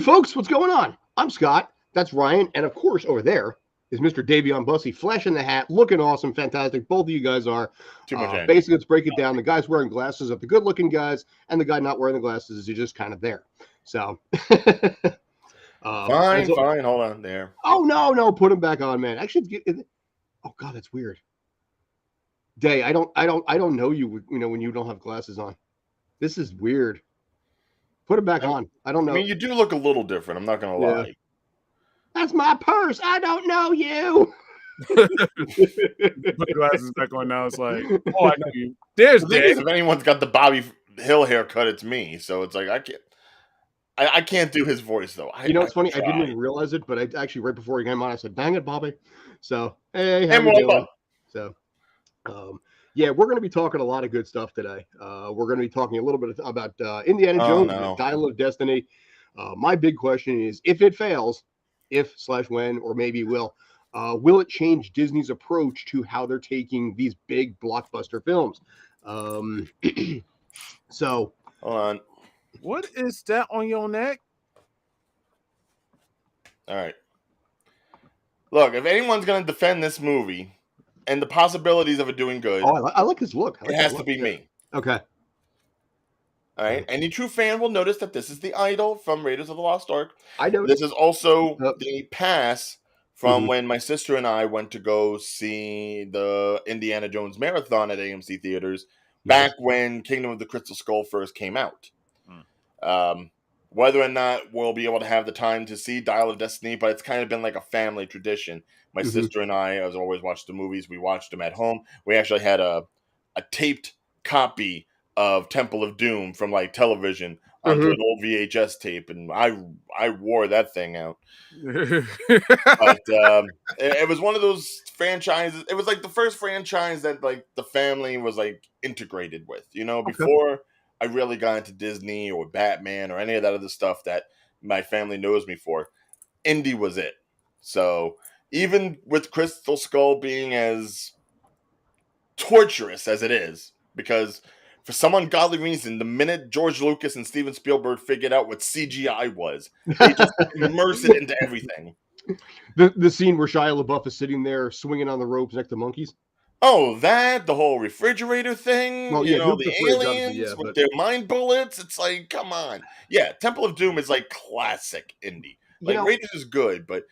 folks, what's going on? I'm Scott. That's Ryan. And of course, over there is Mr. Davion Bussey, flash in the hat, looking awesome, fantastic. Both of you guys are. Too much energy. Basically, let's break it down. The guy's wearing glasses are the good looking guys, and the guy not wearing the glasses is just kind of there. So. Fine. Hold on there. Oh, no. Put him back on, man. Actually, oh, God, that's weird. Day, I don't know you, when you don't have glasses on. This is weird. Put it back on. I don't know. I mean, you do look a little different. I'm not going to lie. That's my purse. I don't know you. Put glasses back on now. It's like, oh, I know you. There's Dave. If anyone's got the Bobby Hill haircut, it's me. So it's like I can't do his voice though. It's funny. I didn't even realize it, but I actually right before he came on, I said, "Dang it, Bobby." So hey, how you doing? So. Yeah, we're going to be talking a lot of good stuff today. We're going to be talking a little bit about Indiana Jones, Dial of Destiny. My big question is, if it fails, if/when, or maybe will it change Disney's approach to how they're taking these big blockbuster films? So, hold on. What is that on your neck? All right. Look, if anyone's going to defend this movie and the possibilities of it doing good. Oh, I like his look. It has to be me. Okay. All right. Any true fan will notice that this is the idol from Raiders of the Lost Ark. I know. This is also the pass from when my sister and I went to go see the Indiana Jones Marathon at AMC Theaters back when Kingdom of the Crystal Skull first came out. Whether or not we'll be able to have the time to see Dial of Destiny, but it's kind of been like a family tradition. My sister and I, as always, watched the movies. We watched them at home. We actually had a taped copy of Temple of Doom from like television onto an old VHS tape, and I wore that thing out. But it was one of those franchises. It was like the first franchise that like the family was like integrated with. Before I really got into Disney or Batman or any of that other stuff that my family knows me for, Indy was it. So even with Crystal Skull being as torturous as it is, because for some ungodly reason, the minute George Lucas and Steven Spielberg figured out what CGI was, they just immersed it into everything. The scene where Shia LaBeouf is sitting there swinging on the ropes next to monkeys. Oh, the whole refrigerator thing, well, the aliens with their mind bullets. It's like, come on. Yeah, Temple of Doom is like classic indie. Like Raiders is good, but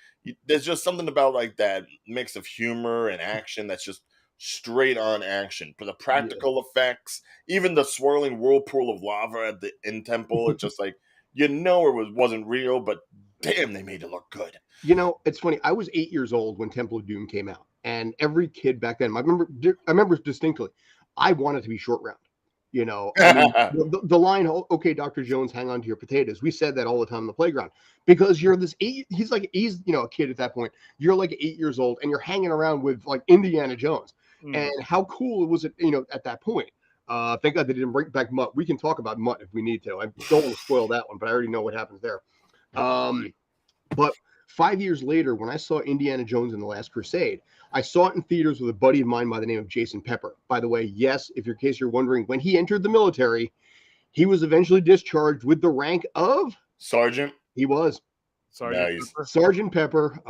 there's just something about like that mix of humor and action that's just straight on action. For the practical effects, even the swirling whirlpool of lava in Temple, it's just like, it wasn't real, but damn, they made it look good. It's funny. I was 8 years old when Temple of Doom came out. And every kid back then, I remember distinctly, I wanted to be Short Round. The line, "Okay, Dr. Jones, hang on to your potatoes." We said that all the time on the playground because you're he's a kid at that point. You're like 8 years old and you're hanging around with like Indiana Jones. And how cool was it, at that point? Thank God they didn't bring back Mutt. We can talk about Mutt if we need to. I don't want to spoil that one, but I already know what happens there. But 5 years later, when I saw Indiana Jones and the Last Crusade, I saw it in theaters with a buddy of mine by the name of Jason Pepper. By the way, yes, in case you're wondering, when he entered the military, he was eventually discharged with the rank of Sergeant. He was. Sergeant Pepper.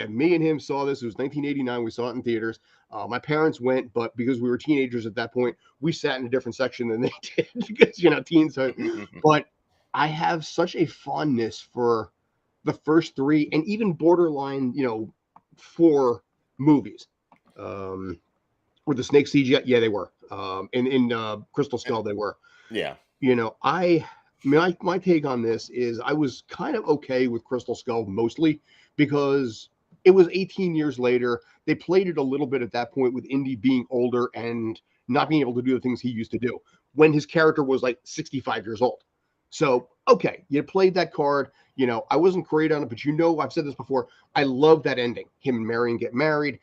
Me and him saw this. It was 1989. We saw it in theaters. My parents went, but because we were teenagers at that point, we sat in a different section than they did because, teens. But I have such a fondness for the first three and even borderline, 4 movies. Were the snake CGI? Yeah, they were. In Crystal Skull, they were. Yeah. My take on this is I was kind of okay with Crystal Skull mostly because it was 18 years later. They played it a little bit at that point with Indy being older and not being able to do the things he used to do when his character was like 65 years old. So, okay, you played that card. I wasn't great on it, but I've said this before. I love that ending. Him and Marion get married.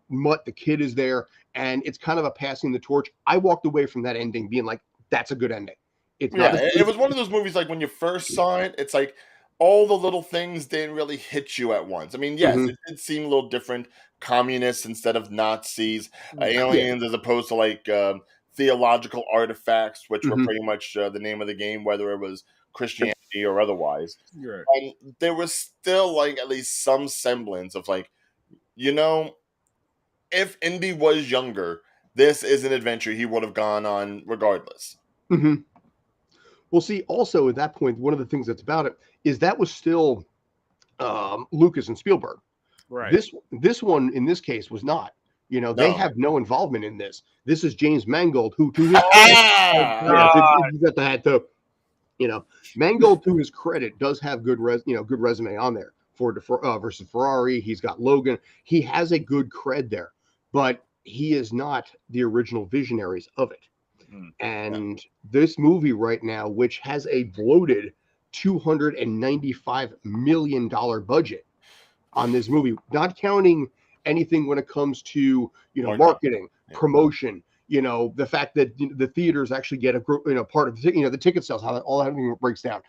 Mutt, the kid, is there. And it's kind of a passing the torch. I walked away from that ending being like, that's a good ending. It was one of those movies like when you first saw it, it's like all the little things didn't really hit you at once. I mean, yes, it did seem a little different. Communists instead of Nazis, aliens as opposed to like theological artifacts, which were pretty much the name of the game, whether it was Christianity or otherwise. You're right. And there was still like at least some semblance of like, you know, if Indy was younger, this is an adventure he would have gone on regardless. Mm-hmm. Well, see, also at that point, one of the things that's about it is that was still Lucas and Spielberg. Right. This one in this case was not. You know, they No. have no involvement in this. This is James Mangold, who to his Ah! you got the hat too. You know, Mangold to his credit does have good resume on there. Ford versus Ferrari. He's got Logan. He has a good cred there, but he is not the original visionaries of it. And this movie right now, which has a bloated $295 million budget on this movie, not counting anything when it comes to marketing, promotion, the fact that the theaters actually get a part of the ticket sales, how all that breaks down.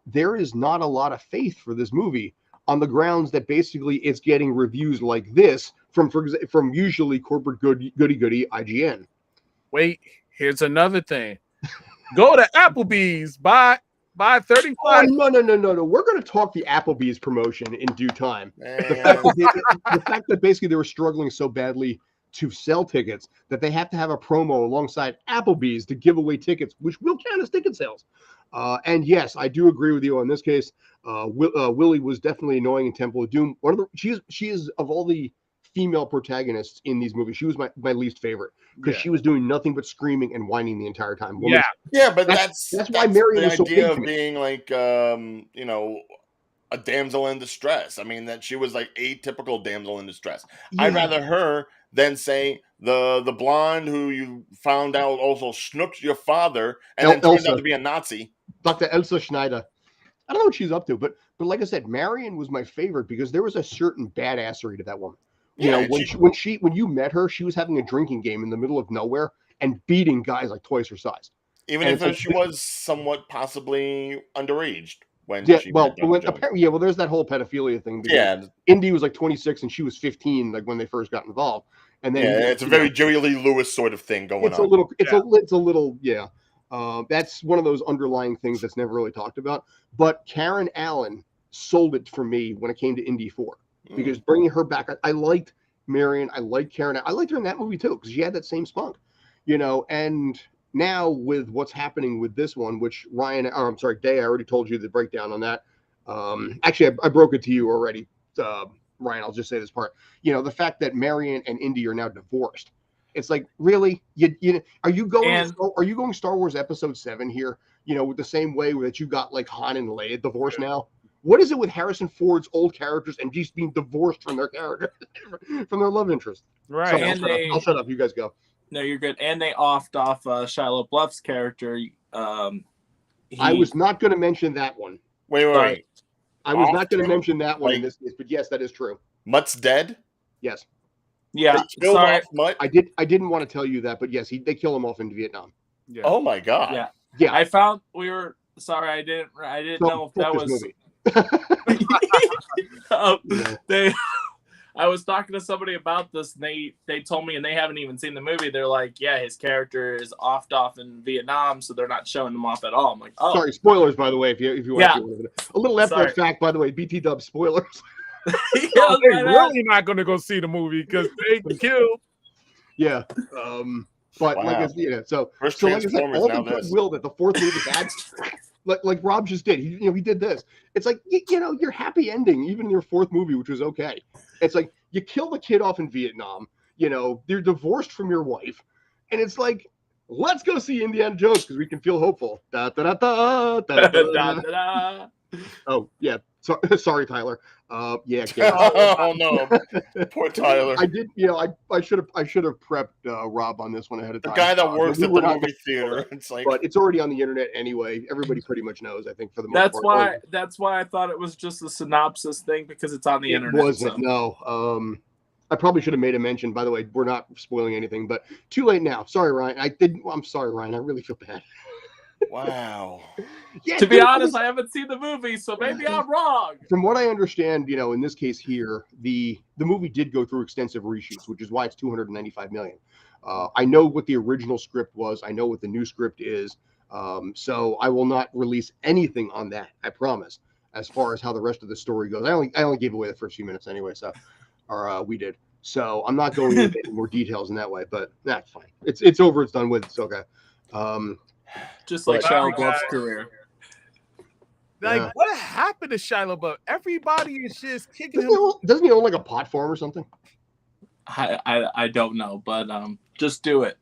There is not a lot of faith for this movie on the grounds that basically it's getting reviews like this from usually corporate goody IGN. Wait, here's another thing. Go to Applebee's, buy 35. Oh, no. We're going to talk the Applebee's promotion in due time. The fact that basically they were struggling so badly to sell tickets that they have to have a promo alongside Applebee's to give away tickets, which will count as ticket sales. And yes, I do agree with you on this case. Willie was definitely annoying in Temple of Doom. She is of all the female protagonists in these movies, she was my least favorite because she was doing nothing but screaming and whining the entire time. But that's why Marion the was so idea big of being like a damsel in distress. I mean, that she was like a typical damsel in distress. I'd rather her than say the blonde who you found out also snooked your father and then turned out to be a Nazi. Dr. Elsa Schneider. I don't know what she's up to, but like I said, Marion was my favorite because there was a certain badassery to that woman. When you met her, she was having a drinking game in the middle of nowhere and beating guys like twice her size. Even if she was somewhat possibly underage when there's that whole pedophilia thing. Indy was like 26 and she was 15, like when they first got involved. And then it's a very Jerry Lee Lewis sort of thing going on. It's a little. That's one of those underlying things that's never really talked about. But Karen Allen sold it for me when it came to Indy 4. Because bringing her back, I liked Marion. I liked Karen. I liked her in that movie too because she had that same spunk, And now with what's happening with this one, which Day, I already told you the breakdown on that. Actually, I broke it to you already, Ryan. I'll just say this part. The fact that Marion and Indy are now divorced. It's like, really, are you going Star Wars Episode 7 here? With the same way that you got like Han and Leia divorced now. What is it with Harrison Ford's old characters and just being divorced from their character, from their love interest? Right. I'll shut up. You guys go. No, you're good. And they offed off Shia LaBeouf's character. I was not going to mention that one. Wait. I was not going to mention that one in this case, but yes, that is true. Mutt's dead? Yes. Yeah. Sorry. Mutt? I didn't want to tell you that, but yes, they kill him off in Vietnam. Yeah. Oh my God. Yeah. I found sorry, I didn't know if that was movie. I was talking to somebody about this, and they told me, and they haven't even seen the movie. They're like, yeah, his character is offed off in Vietnam, so they're not showing him off at all. I'm like, oh, sorry, spoilers by the way. If you want a little F fact, by the way, BT Dub spoilers. They're really not going to go see the movie because they killed. Yeah. But like I said, so like I said, all the goodwill that the fourth movie had. Like Rob just did. He did this. It's like, your happy ending, even in your fourth movie, which was okay. It's like you kill the kid off in Vietnam. You're divorced from your wife. And it's like, let's go see Indiana Jones because we can feel hopeful. Da, da, da, da, da, da, da. Oh, yeah. Sorry, Tyler. Yeah. Oh no, poor Tyler. I did. I should have prepped Rob on this one ahead of time. The guy that works at the movie theater. It's like, but it's already on the internet anyway. Everybody pretty much knows. I think for the most part. That's why I thought it was just a synopsis thing because it's on the internet. It wasn't. No. I probably should have made a mention. By the way, we're not spoiling anything, but too late now. Sorry, Ryan. I'm sorry, Ryan. I really feel bad. Wow. Yeah, to be honest, I haven't seen the movie, so maybe I'm wrong. From what I understand, in this case here, the movie did go through extensive reshoots, which is why it's $295 million. I know what the original script was. I know what the new script is. So I will not release anything on that. I promise. As far as how the rest of the story goes, I only gave away the first few minutes anyway. So, or we did. So I'm not going into any more details in that way. But that's fine. It's over. It's done with. It's okay. Just like But- Shia LaBeouf's career. Like, Yeah. what happened to Shia LaBeouf? Everybody is just kicking him. Doesn't he own like a pot farm or something? I don't know, but just do it.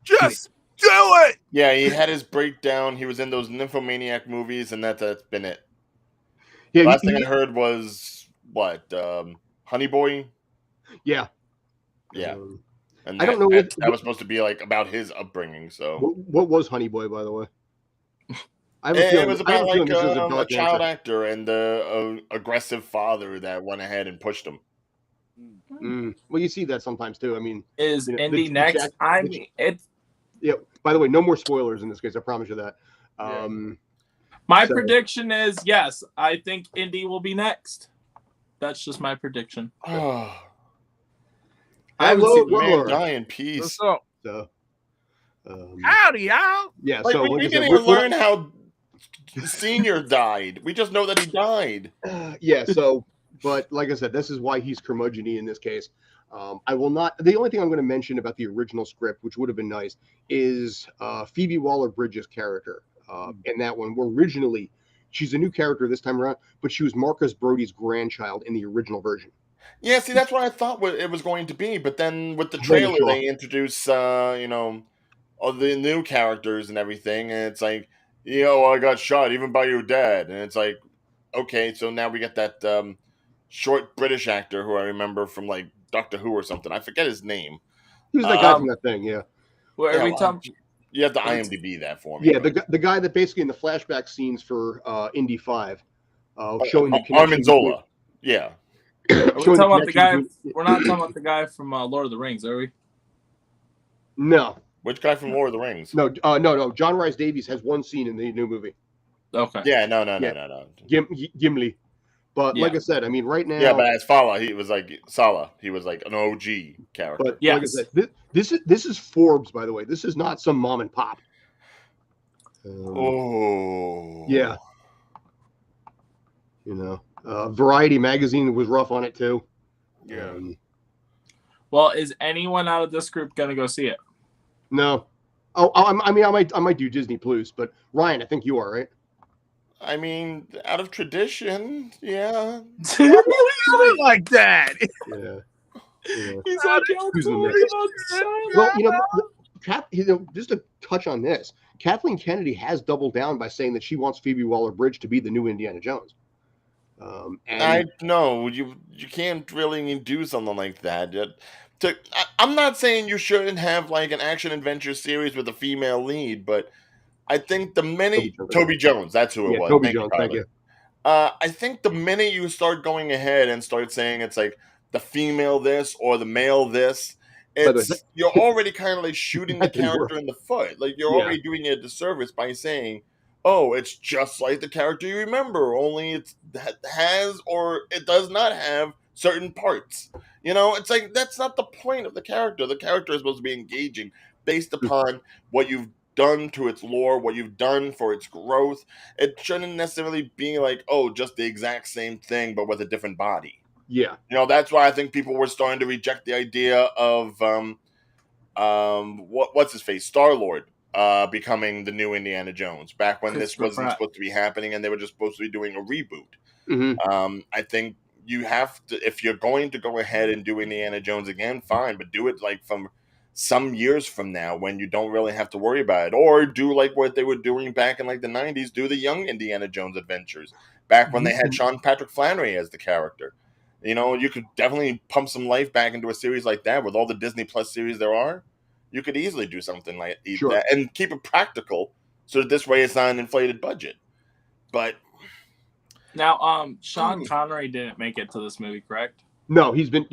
Just do it. Yeah, he had his breakdown. He was in those Nymphomaniac movies, and that's been it. Yeah. Last thing I heard was what Honey Boy. Yeah. Yeah, and I don't know that was supposed to be like about his upbringing. So What was Honey Boy, by the way? I have a it feeling- was I have about feeling like this is a dark child answer. actor and the aggressive father that went ahead and pushed him. Well, you see that sometimes too. I mean, Is You know, Indy the next? Jack- I the- mean, it's yeah. By the way, no more spoilers in this case. I promise you that. my So- prediction is yes. I think Indy will be next. That's just my prediction. Oh, I haven't Hello, seen the man, Lord. die in peace. What's up? So, Howdy, y'all. yeah. Like So, we like I didn't said, even learn how Senior died. We just know that he died. yeah. So, but like I said, this is why he's curmudgeon-y in this case. I will not. The only thing I'm going to mention about the original script, which would have been nice, is Phoebe Waller-Bridge's character in that one. Where originally, she's a new character this time around, but she was Marcus Brody's grandchild in the original version. Yeah, see, that's what I thought it was going to be. But then with the Holy trailer, shit. they introduce, all the new characters and everything, and it's like, I got shot even by your dad, and it's like, okay, so now we get that short British actor who I remember from like Doctor Who or something. I forget his name. He was that guy from that thing, yeah. Well, every time You have to IMDb that for me. Yeah, the guy that basically in the flashback scenes for Indy 5, showing the connection. Armin Zola. Yeah. between- are we showing talking about the guy. connection between- We're not talking about the guy from Lord of the Rings, are we? No, Which guy from Lord of the Rings? no. John Rhys Davies has one scene in the new movie, Okay. Yeah, no. Gimli. But like Yeah. I said, I mean, right now. Yeah, but as Fala, he was like Sala. He was like an OG character. But Yes. like I said, this is Forbes, by the way. This is not some mom and pop. Oh. Yeah. Variety magazine was rough on it too. Yeah. Well, is anyone out of this group gonna go see it? No. Oh, I might do Disney Plus, but Ryan, I think you are, right? I mean, out of tradition, yeah. Something like that. Yeah. He's like, Who's in "Yo, the Well, just to touch on this, Kathleen Kennedy has doubled down by saying that she wants Phoebe Waller-Bridge to be the new Indiana Jones. And I know you can't really do something like that. I'm not saying you shouldn't have like an action adventure series with a female lead, but I think the minute Toby Jones, that's who it was. Toby Jones, thank Tyler. you. I think the minute you start going ahead and start saying it's like the female this or the male this, you're already kind of like shooting the That didn't character work. in the foot. Like you're Yeah. already doing it a disservice by saying, "Oh, it's just like the character you remember, only it has or it does not have certain parts." It's like that's not the point of the character. The character is supposed to be engaging based upon what you've done to its lore, what you've done for its growth. It shouldn't necessarily be like, oh, just the exact same thing but with a different body. Yeah. That's why I think people were starting to reject the idea of what's his face, Star-Lord, becoming the new Indiana Jones back when this wasn't supposed to be happening and they were just supposed to be doing a reboot. Mm-hmm. I think you have to, if you're going to go ahead and do Indiana Jones again, fine, but do it like from some years from now when you don't really have to worry about it, or do like what they were doing back in like the 90s, do the young Indiana Jones adventures back when they had Sean Patrick Flannery as the character. You could definitely pump some life back into a series like that with all the Disney Plus series there are. You could easily do something like that and keep it practical so that this way it's not an inflated budget. But now, Sean Connery didn't make it to this movie, correct? No, he's been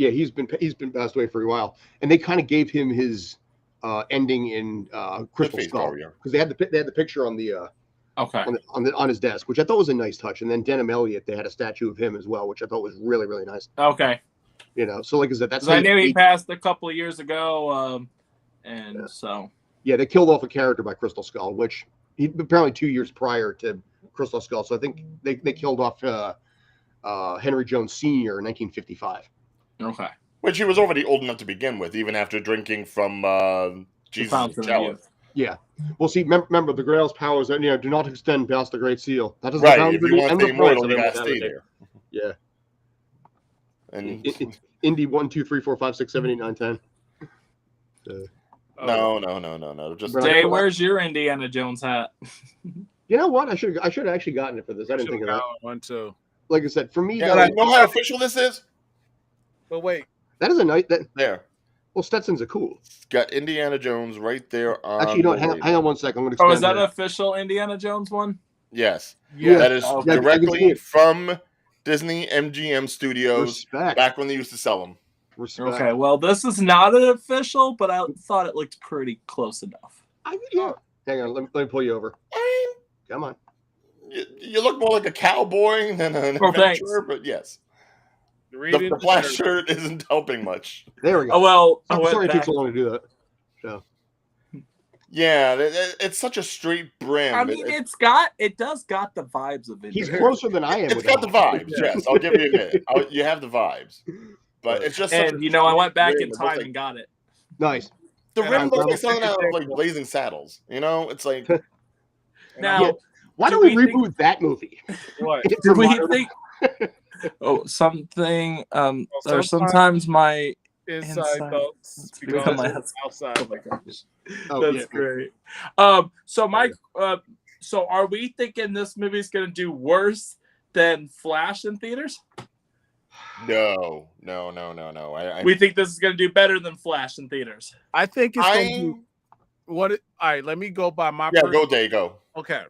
passed away for a while, and they kind of gave him his ending in Crystal Skull because they had the picture on the on his desk, which I thought was a nice touch. And then Denham Elliott, they had a statue of him as well, which I thought was really, really nice. Okay. So like I said, that's I knew he passed a couple of years ago, so Yeah, they killed off a character by Crystal Skull, which he apparently 2 years prior to Crystal Skull. So I think they killed off Henry Jones Sr. in 1955. Okay. Which he was already old enough to begin with, even after drinking from Jesus' Fountain of chalice. Youth. Yeah. Well, see, remember the Grail's powers that do not extend past the Great Seal. That is the Right, if boundary you want and to the stay price immortal, of you gotta immortality. stay there. Yeah. And Indy 1, 2, 3, 4, 5, 6, 7, 8, 9, 10. no. Just Bro, Jay, where's your Indiana Jones hat? You know what? I should have actually gotten it for this. I didn't think of that. One too. Like I said, for me, yeah, though, you know how official this is? But wait, that is a night that. There. Well, Stetsons are cool. Got Indiana Jones right there on Actually, you know what? the Hang on 1 second. I'm going to Oh, expand is that that. an official Indiana Jones one? Yes. yeah, That is Oh, yeah, I can see directly it. from Disney MGM Studios Respect. back when they used to sell them. Respect. Okay, well, this is not an official, but I thought it looked pretty close enough. Yeah. Hang on. Let me pull you over. I Come on. mean, you look more like a cowboy than an Oh, thanks. adventurer, but yes. reading The flash shirt isn't helping much. There we go. Oh, well, I I'm went sorry it back. took so long to do that. So. Yeah, it's such a straight brim. I mean, it does got the vibes of He's Indiana. closer than I am. It's with got the that. vibes, yes. I'll give you it. You have the vibes. But it's just such And, a I went back rim. in It looks time like- and got it. Nice. The And rim I'm looks like double something out of checking like that. Blazing Saddles. You know, it's like Now, Yeah. Why do don't we we think- reboot that movie? What? It's do a we modern- think... Oh, something... or sometimes- sometimes my... Inside Inside. thoughts It's because become my it's outside. Oh, my gosh. Oh, That's yeah. great. So Mike, so are we thinking this movie's gonna do worse than Flash in theaters? no. We think this is gonna do better than Flash in theaters. I think it's going to I be what. All right, let me go by my. yeah, personal- go day, go. Okay.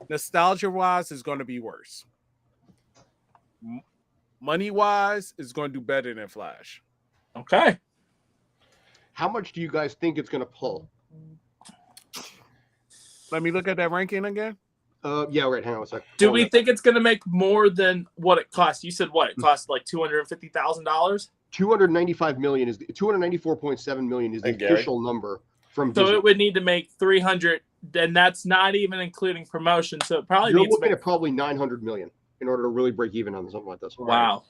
Nostalgia wise, is going to be worse. Money wise, is going to do better than Flash. Okay. How much do you guys think it's going to pull? Let me look at that ranking again. Yeah, right. Hang on a second. Do we think it's gonna make more than what it cost? You said what it cost, like $250,000. 295 million is 294.7 million is the Hey, Gary. official number from So Disney. it would need to make 300, and that's not even including promotion. So it probably You're needs to looking make. at probably 900 million in order to really break even on something like this. Wow.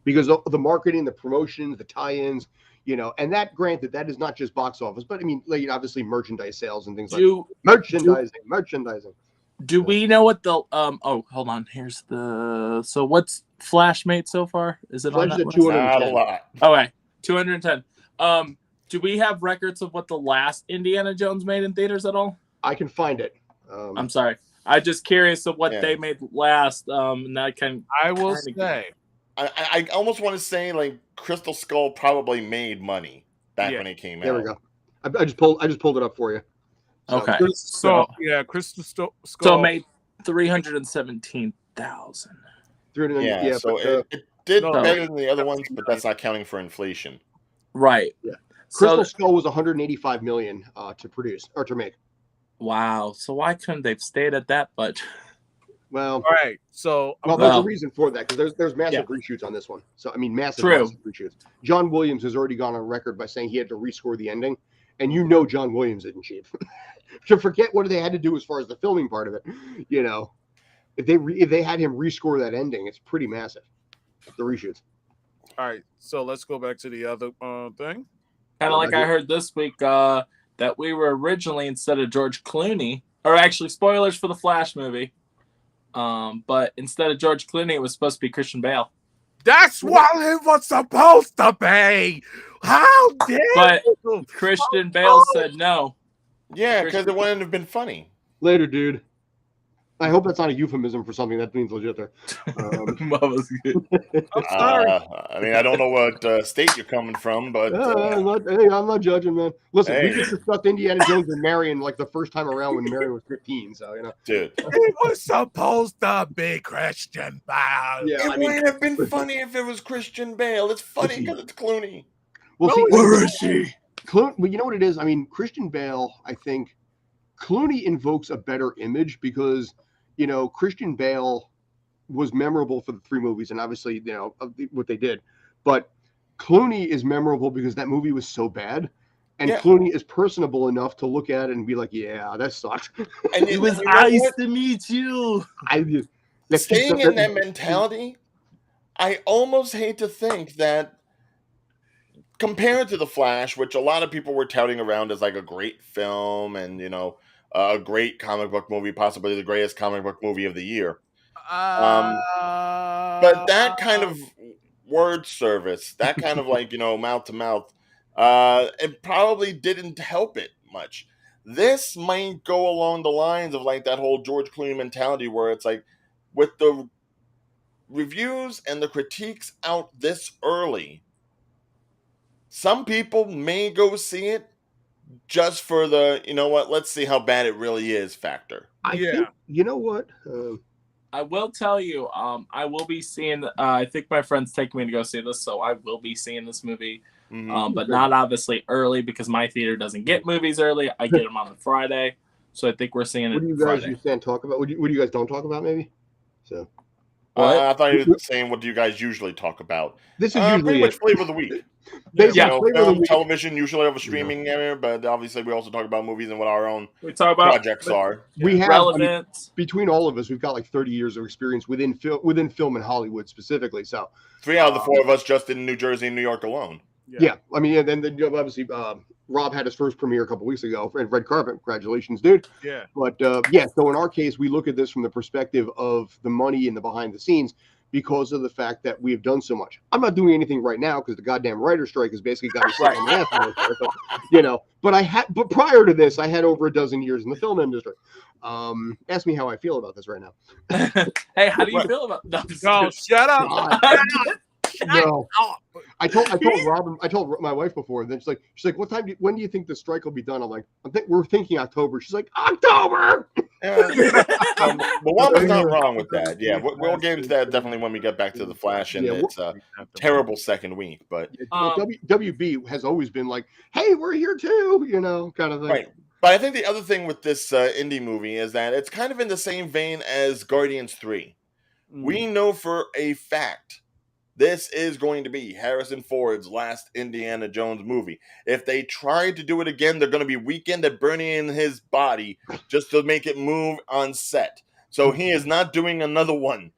Because of the marketing, the promotions, the tie-ins, and that granted, that is not just box office, but I mean, like obviously merchandise sales and things like Do merchandising. do we know what the oh, hold on, here's the so what's Flash made so far? Is it on Flash that is at list? 210. Not a lot. Okay, 210. Do we have records of what the last Indiana Jones made in theaters at all? I can find it. I'm sorry. I'm just curious of what Yeah. they made last. And that can I will Kinda say, I almost want to say like Crystal Skull probably made money back Yeah. when it came There out. we go. I just pulled it up for you. So, okay. so yeah, Crystal Skull. So it made 317,000. 390 Yeah, so but, it did No. better than the other ones, but that's not counting for inflation. Right. Yeah. So Crystal Skull was 185 million to produce or to make. wow. So why couldn't they have stayed at that budget? Well, All right, so well, there's Well- a reason for that because there's massive Yeah. reshoots on this one. So I mean, massive True. reshoots. John Williams has already gone on record by saying he had to rescore the ending, and John Williams isn't cheap. To forget what they had to do as far as the filming part of it, if they had him rescore that ending, it's pretty massive. The reshoots. all right, so let's go back to the other thing. Kind of like I heard this week that we were originally, instead of George Clooney, or actually spoilers for the Flash movie, but instead of George Clooney, it was supposed to be Christian Bale. That's what it was supposed to be. How dare But you? Christian Bale said no. Yeah, because it wouldn't have been funny. Later, dude. I hope that's not a euphemism for something that means legit there. That was good. I'm sorry. I mean, I don't know what state you're coming from, but I'm not judging, man. Listen, we Hey. just discussed Indiana Jones and Marion like the first time around when Marion was 15. So dude, It was supposed to be Christian Bale. yeah, it I mean, wouldn't have been funny if it was Christian Bale. It's funny because it's Clooney. well, see, Where is she? Well, you know what it is? I mean, Christian Bale, I think Clooney invokes a better image because, Christian Bale was memorable for the three movies and obviously, what they did. But Clooney is memorable because that movie was so bad And Yeah. Clooney is personable enough to look at it and be like, "Yeah, that sucked." And It you was know nice what? to meet you. Staying in that mentality, I almost hate to think that compared to The Flash, which a lot of people were touting around as like a great film and, a great comic book movie, possibly the greatest comic book movie of the year. But that kind of word service, that kind of like, mouth to mouth, it probably didn't help it much. This might go along the lines of like that whole George Clooney mentality where it's like with the reviews and the critiques out this early, some people may go see it just for the, let's see how bad it really is factor. I think, you know what? I will tell you, I will be seeing. I think my friend's taking me to go see this, so I will be seeing this movie, but not obviously early because my theater doesn't get movies early. I get them on the Friday, so I think we're seeing it. What do you guys Friday. usually talk about? What do you guys don't talk about? Maybe. So. I thought you were saying, what do you guys usually talk about? This is usually pretty much flavor of the week. Film, television, usually have a streaming area, but obviously we also talk about movies and what our own projects are. We have relevant. Between all of us, we've got like 30 years of experience within film and Hollywood specifically. So 3 out of the 4 of us just in New Jersey and New York alone. Yeah, I mean, and then obviously Rob had his first premiere a couple weeks ago, Red Carpet. Congratulations, dude. Yeah. But so in our case, we look at this from the perspective of the money and the behind the scenes because of the fact that we have done so much. I'm not doing anything right now because the goddamn writer's strike has basically got me sitting on the ass. But prior to this, I had over a dozen years in the film industry. Ask me how I feel about this right now. Hey, how do you feel about that? No, shut up. No, I told Robin, I told my wife before, and then she's like, when do you think the strike will be done? I'm like, we're thinking October. She's like, October. But one was not wrong with that. Yeah, we'll get into that definitely when we get back to The Flash and its terrible second week. But WB has always been like, hey, we're here too, kind of thing. Right. But I think the other thing with this indie movie is that it's kind of in the same vein as Guardians 3. We know for a fact this is going to be Harrison Ford's last Indiana Jones movie. If they try to do it again, they're going to be Weekend at Bernie in his body just to make it move on set. So he is not doing another one.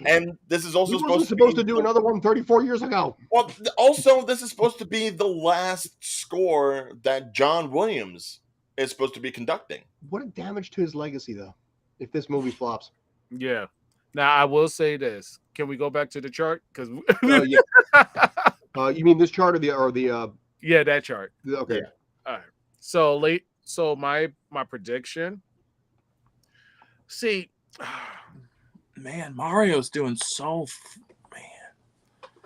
And this is also supposed to do another one 34 years ago. Well, also, this is supposed to be the last score that John Williams is supposed to be conducting. What a damage to his legacy, though, if this movie flops. Yeah. Now, I will say this. Can we go back to the chart? Because you mean this chart or the yeah, that chart. Okay. Yeah. All right. So my prediction. See, man, Mario's doing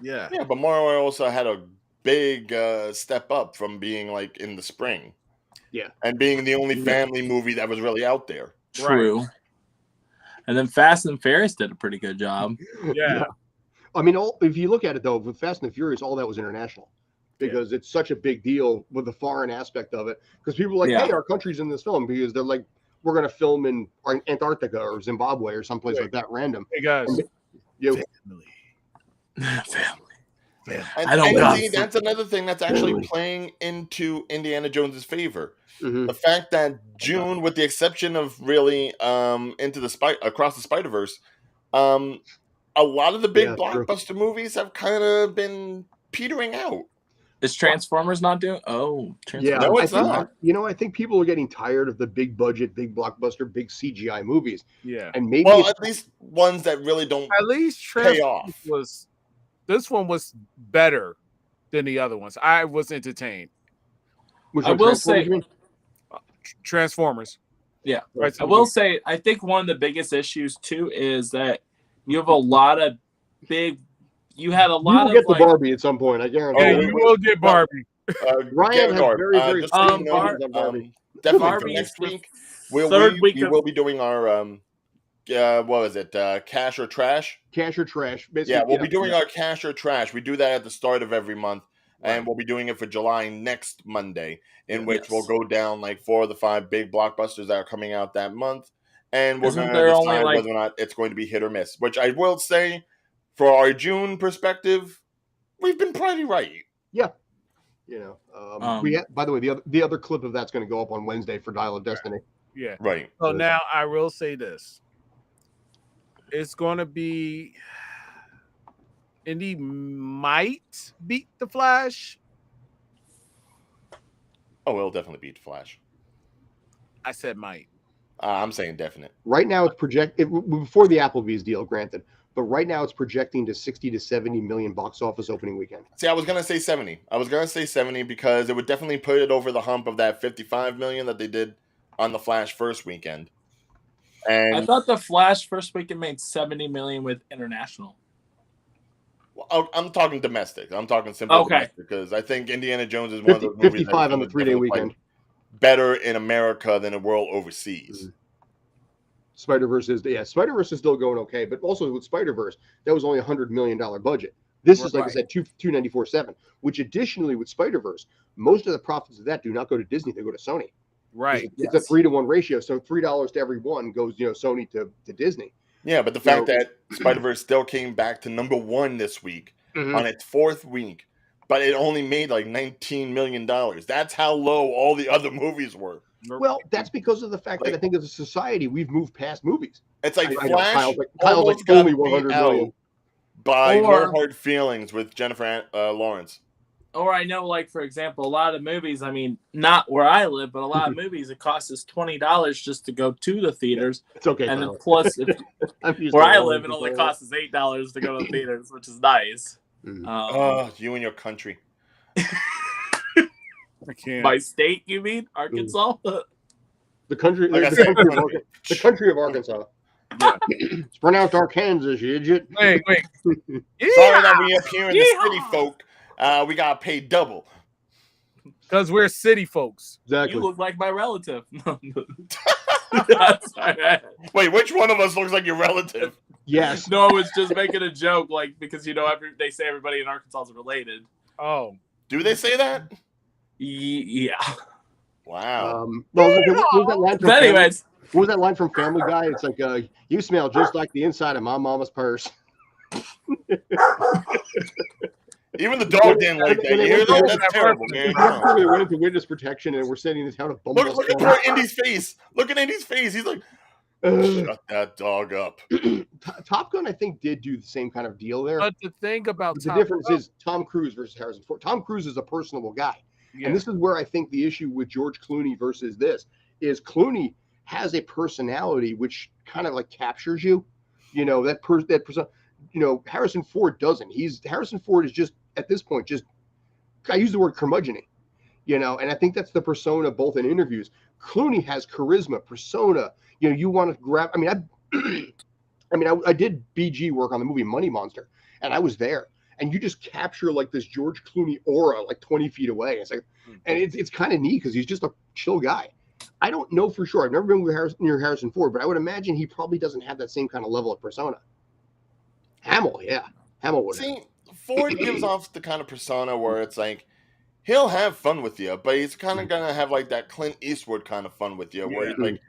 yeah. Yeah, but Mario also had a big step up from being like in the spring. Yeah. And being the only family movie that was really out there. True. Right. And then Fast and Furious did a pretty good job. Yeah. I mean, if you look at it, though, with Fast and Furious, all that was international because it's such a big deal with the foreign aspect of it. Because people are like, hey, our country's in this film because they're like, we're going to film in Antarctica or Zimbabwe or someplace like that random. Hey, guys. Family. And that's another thing that's actually playing into Indiana Jones's favor. Mm-hmm. The fact that June, with the exception of really Across the Spider-Verse, a lot of the big blockbuster movies have kind of been petering out. Is Transformers not doing? Oh, yeah, no, it's not. I think people are getting tired of the big budget, big blockbuster, big CGI movies. Yeah, and maybe at least ones that really don't pay off. This one was better than the other ones. I was entertained. I will say Transformers. Yeah, right. I will say I think one of the biggest issues too is that you have a lot of big. You had a lot of get the Barbie at some point. I guarantee. Yeah, you will get Barbie. Ryan has very Barbie. Definitely next week. We will be doing our what was it? Cash or Trash? Cash or Trash. Yeah, we'll be doing our Cash or Trash. We do that at the start of every month. And we'll be doing it for July next Monday, in which we'll go down like 4 of the 5 big blockbusters that are coming out that month. And we're going to decide whether or not it's going to be hit or miss. Which I will say, for our June perspective, we've been pretty right. Yeah. You know, by the way, the other clip of that's going to go up on Wednesday for Dial of Destiny. Yeah. Right. So now I will say this. It's going to be Indy might beat the Flash. Oh, it'll definitely beat Flash. I said might. I'm saying definite. Right now, it's before the Applebee's deal, granted, but right now it's projecting to 60 to 70 million box office opening weekend. See, I was gonna say 70. I was gonna say 70 because it would definitely put it over the hump of that 55 million that they did on the Flash first weekend. And I thought the Flash first weekend made 70 million with international. I'm talking domestic. I'm talking simple domestic because I think Indiana Jones is one of those movies 55 on the 3-day weekend. Better in America than a world overseas. Mm-hmm. Spider-Verse is still going okay, but also with Spider-Verse, that was only $100 million budget. This is, like I said, 294.7, which additionally with Spider-Verse, most of the profits of that do not go to Disney, they go to Sony. Right. It's a 3-to-1 ratio, so $3 to every one goes, Sony to Disney. Yeah, but the fact that Spider-Verse still came back to number 1 this week on its 4th week, but it only made like $19 million. That's how low all the other movies were. Well, that's because of the fact that I think as a society we've moved past movies. It's like Flash Kyle's like only 100 million by No Hard Feelings with Jennifer Lawrence. Or I know, like, for example, a lot of movies, I mean, not where I live, but a lot of movies, it costs us $20 just to go to the theaters. It's okay. And then plus, where I live, it only costs us $8 to go to the theaters, which is nice. You and your country. I can't. By state, you mean? Arkansas? The country, the country of Arkansas. Yeah. It's pronounced Arkansas, you idiot. Wait. Sorry that we up here in the city folk. We got paid double. Because we're city folks. Exactly. You look like my relative. Wait, which one of us looks like your relative? Yes. No, I was just making a joke, like, because, they say everybody in Arkansas is related. Oh. Do they say that? Yeah. Wow. What was that line from anyways. What was that line from Family Guy? It's like, you smell just like the inside of my mama's purse. Even the dog didn't like that. You hear that? That's terrible, man. They went into witness protection and we're sending the town of Bumble. Look at poor Indy's face. Look at Indy's face. He's like, shut that dog up. Top Gun, I think, did do the same kind of deal there. But the thing about the difference is Tom Cruise versus Harrison Ford. Tom Cruise is a personable guy. Yeah. And this is where I think the issue with George Clooney versus this is Clooney has a personality which kind of like captures you. That person. Harrison Ford doesn't. Harrison Ford is just at this point I use the word curmudgeon-y, and I think that's the persona both in interviews. Clooney has charisma, persona. You want to grab. I did BG work on the movie Money Monster, and I was there. And you just capture like this George Clooney aura like 20 feet away. It's like, and it's kind of neat because he's just a chill guy. I don't know for sure. I've never been near Harrison Ford, but I would imagine he probably doesn't have that same kind of level of persona. Hamill would. See, Ford gives off the kind of persona where it's like he'll have fun with you, but he's kind of gonna have like that Clint Eastwood kind of fun with you, where he's like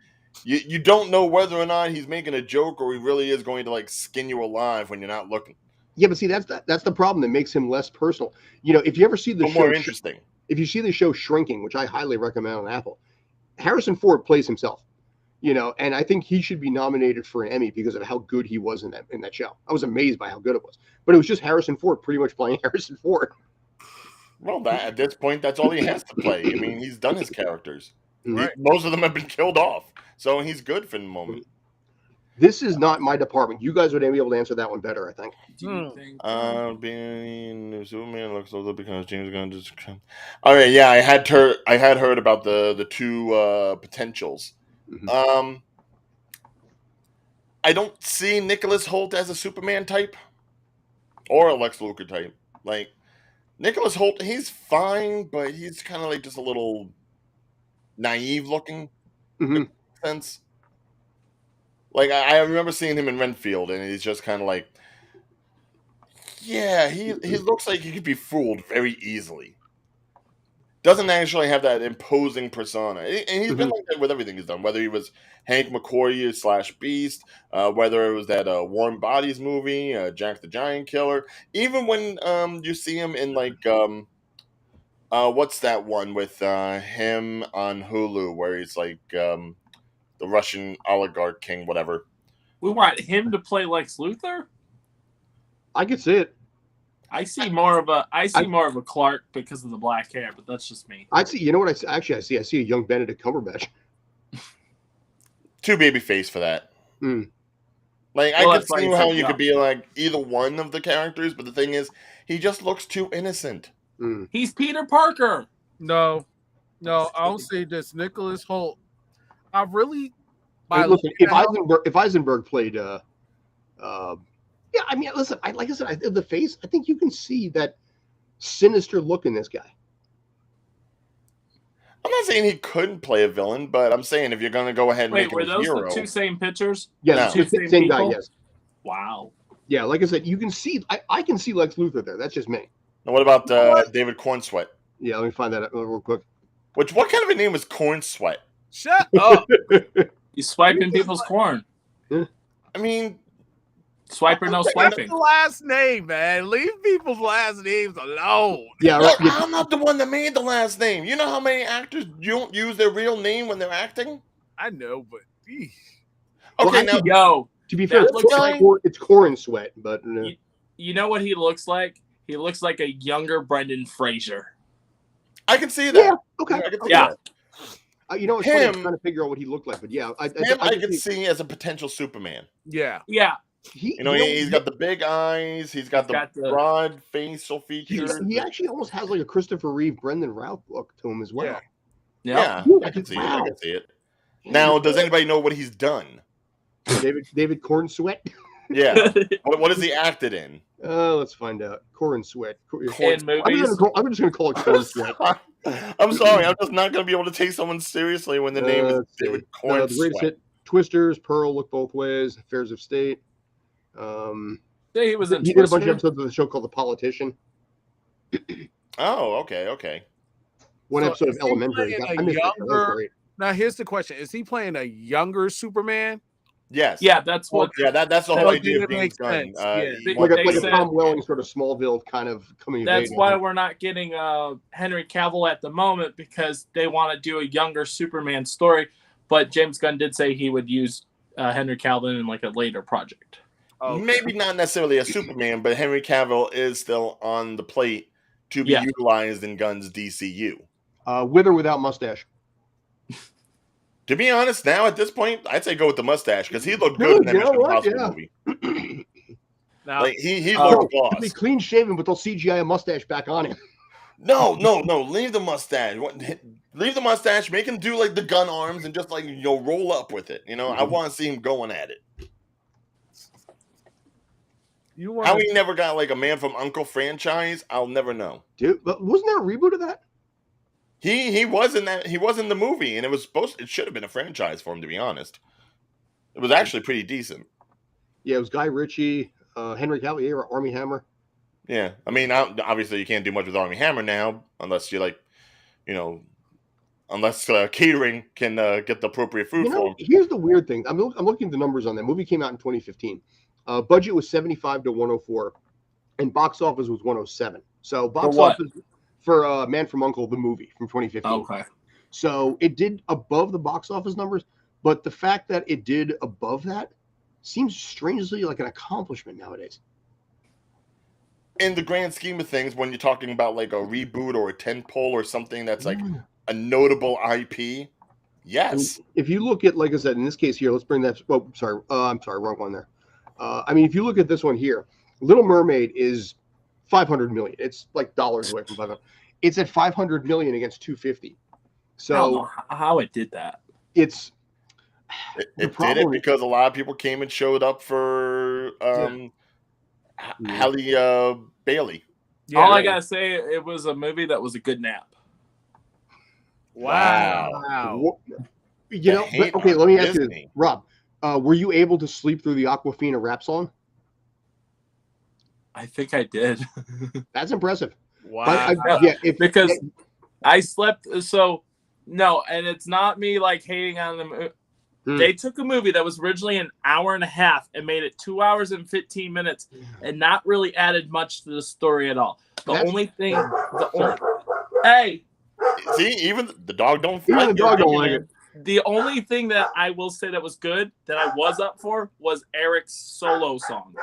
you don't know whether or not he's making a joke or he really is going to like skin you alive when you're not looking. Yeah, but see, that's the problem that makes him less personal. If you ever see the show, more interesting. If you see the show Shrinking, which I highly recommend on Apple, Harrison Ford plays himself. And I think he should be nominated for an Emmy because of how good he was in that show. I was amazed by how good it was. But it was just Harrison Ford pretty much playing Harrison Ford. Well, at this point, that's all he has to play. I mean, he's done his characters. Right. Most of them have been killed off, so he's good for the moment. This is not my department. You guys would be able to answer that one better, I think. Do you think? Being Superman looks a little because James Gunn just come. All right, yeah, I had heard about the two potentials. Mm-hmm. I don't see Nicholas Hoult as a Superman type or a Lex Luthor type. Like Nicholas Hoult, he's fine, but he's kind of like just a little naive looking in a sense. Like I remember seeing him in Renfield, and he's just kind of like, yeah, he looks like he could be fooled very easily. Doesn't actually have that imposing persona, and he's been like that with everything he's done. Whether he was Hank McCoy / Beast, whether it was that Warm Bodies movie, Jack the Giant Killer, even when you see him in like What's that one with him on Hulu where he's like the Russian oligarch king, whatever? We want him to play Lex Luthor. I could see it. I see more of a Clark because of the black hair, but that's just me. I see. You know what I see? Actually, I see a young Benedict Cumberbatch. Too baby face for that. Mm. Like Well, I that's could why see he's how so you young. could be like either one of the characters, but the thing is, he just looks too innocent. Mm. He's Peter Parker. No, I don't see this. Nicholas Holt. I really. Hey, listen, if Eisenberg played, yeah, I mean, listen, like I said, the face. I think you can see that sinister look in this guy. I'm not saying he couldn't play a villain, but I'm saying if you're going to go ahead and Wait, make were him a those hero, the two same pictures? Yeah, No. the Two same guy. people? Yes. Wow. Yeah, like I said, you can see. I can see Lex Luthor there. That's just me. now what about David Cornsweat? Yeah, let me find that out real quick. What kind of a name is Cornsweat? Shut up. You swiping people's corn. I mean, Swiper, no swiping. That's the last name, man. Leave people's last names alone. Yeah, look, right, I'm not the one that made the last name. You know how many actors don't use their real name when they're acting? I know, but Okay, Well, now Yo, to be fair, that looks like- it's Corn Sweat, but you know what he looks like? He looks like a younger Brendan Fraser. I can see that. yeah, okay. I can see Yeah. that. You know, it's funny, I'm Him- trying to figure out what he looked like, but yeah, I Him, I can can see see as a potential Superman. yeah. Yeah. he. You know, he's got the big eyes. He's got the broad facial features. He actually almost has like a Christopher Reeve, Brendan Routh look to him as well. Yeah, Dude, I can see wow. it. I can see it. Now, does anybody know what he's done? David Corn Sweat. Yeah. What has he acted in? Let's find out. Corn Sweat. In movies. I'm just gonna call it Corn Sweat. I'm sorry. I'm just not going to be able to take someone seriously when the name is Let's see. David The greatest Cornsweat. hit: Twisters, Pearl, Look Both Ways, Affairs of State. Say he was in He did a bunch of Twister. episodes of the show called The Politician. Oh, okay. One So episode is of he Elementary. playing I a missed that. That was younger- great. Now here's the question: is he playing a younger Superman? Yes. Yeah, that's what. Yeah, that's the whole That idea of didn't James make Gunn. sense, yeah. He Like Like wanted a, to like a do said- Tom Welling sort of Smallville kind of coming of That's age. why we're not getting Henry Cavill at the moment, because they want to do a younger Superman story. But James Gunn did say he would use Henry Cavill in like a later project. Okay. Maybe not necessarily a Superman, but Henry Cavill is still on the plate to be Yeah. utilized in Gunn's DCU. With or without mustache. To be honest, now at this point, I'd say go with the mustache because he looked Dude, good in that you know Mission what? Impossible Yeah. movie. Now, Like he Oh, looked He'll be boss. clean shaven, but they'll CGI a mustache back on him. No. Leave the mustache. Leave the mustache. Make him do like the gun arms and just like roll up with it. I want to see him going at it. you want How he never got like a Man from U.N.C.L.E. franchise, I'll never know. Dude, but wasn't there a reboot of that? He was in that. He was in the movie, and it should have been a franchise for him. To be honest, it was actually pretty decent. Yeah, it was Guy Ritchie, Henry Cavill, Army Hammer. Yeah, I mean, obviously you can't do much with Army Hammer now, unless you unless catering can get the appropriate food for him. Here's the weird thing. I'm looking at the numbers on that movie. Came out in 2015. Budget was 75 to 104, and box office was 107. So box what? office for Man from U.N.C.L.E., the movie from 2015. Okay. So it did above the box office numbers, but the fact that it did above that seems strangely like an accomplishment nowadays. In the grand scheme of things, when you're talking about like a reboot or a tentpole or something that's like a notable IP, yes. If you look at, like I said, in this case here, let's bring that. Oh, sorry. I'm sorry, wrong one there. I mean, if you look at this one here, Little Mermaid is 500 million. It's like dollars away from 500. It's at 500 million against 250. I don't So know how it did that. it's It the did it problem- because a lot of people came and showed up for Halle Bailey. Yeah. All I gotta say, it was a movie that was a good nap. Wow. you know. hate Okay, on let me ask you this, Disney. Rob. Were you able to sleep through the Aquafina rap song? I think I did. That's impressive. Wow. Because I slept. So no, and it's not me like hating on the movie. Hmm. They took a movie that was originally an hour and a half and made it 2 hours and 15 minutes, and not really added much to the story at all. The That's- only thing, Hey, See, even the dog don't Even like the dog it. don't like it. the only thing that I will say that was good that I was up for was Eric's solo song.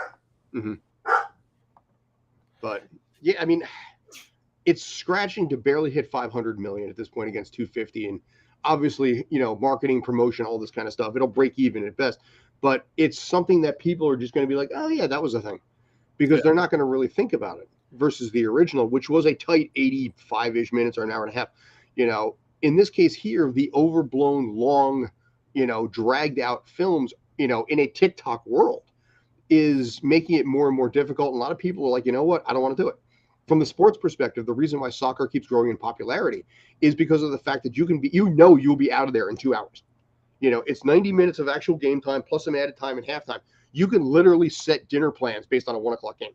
But yeah, I mean, it's scratching to barely hit 500 million at this point against 250, and obviously, marketing, promotion, all this kind of stuff. It'll break even at best, but it's something that people are just going to be like, oh yeah, that was a thing, because they're not going to really think about it. Versus the original, which was a tight 85-ish minutes or an hour and a half. In this case here, the overblown, long, dragged out films, in a TikTok world is making it more and more difficult. And a lot of people are like, you know what? I don't want to do it. From the sports perspective, the reason why soccer keeps growing in popularity is because of the fact that you'll be out of there in 2 hours. It's 90 minutes of actual game time plus some added time and halftime. You can literally set dinner plans based on a 1:00 game.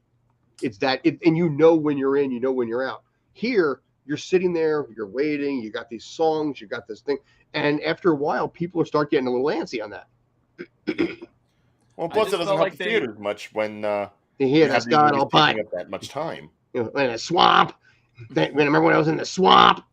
It's that, and when you're in, when you're out. Here, you're sitting there, you're waiting, you got these songs, you got this thing, and after a while, people start getting a little antsy on that. Well, plus it doesn't help the theaters much when you hear that Scott all taking up that much time. In a swamp. Remember when I was in the swamp?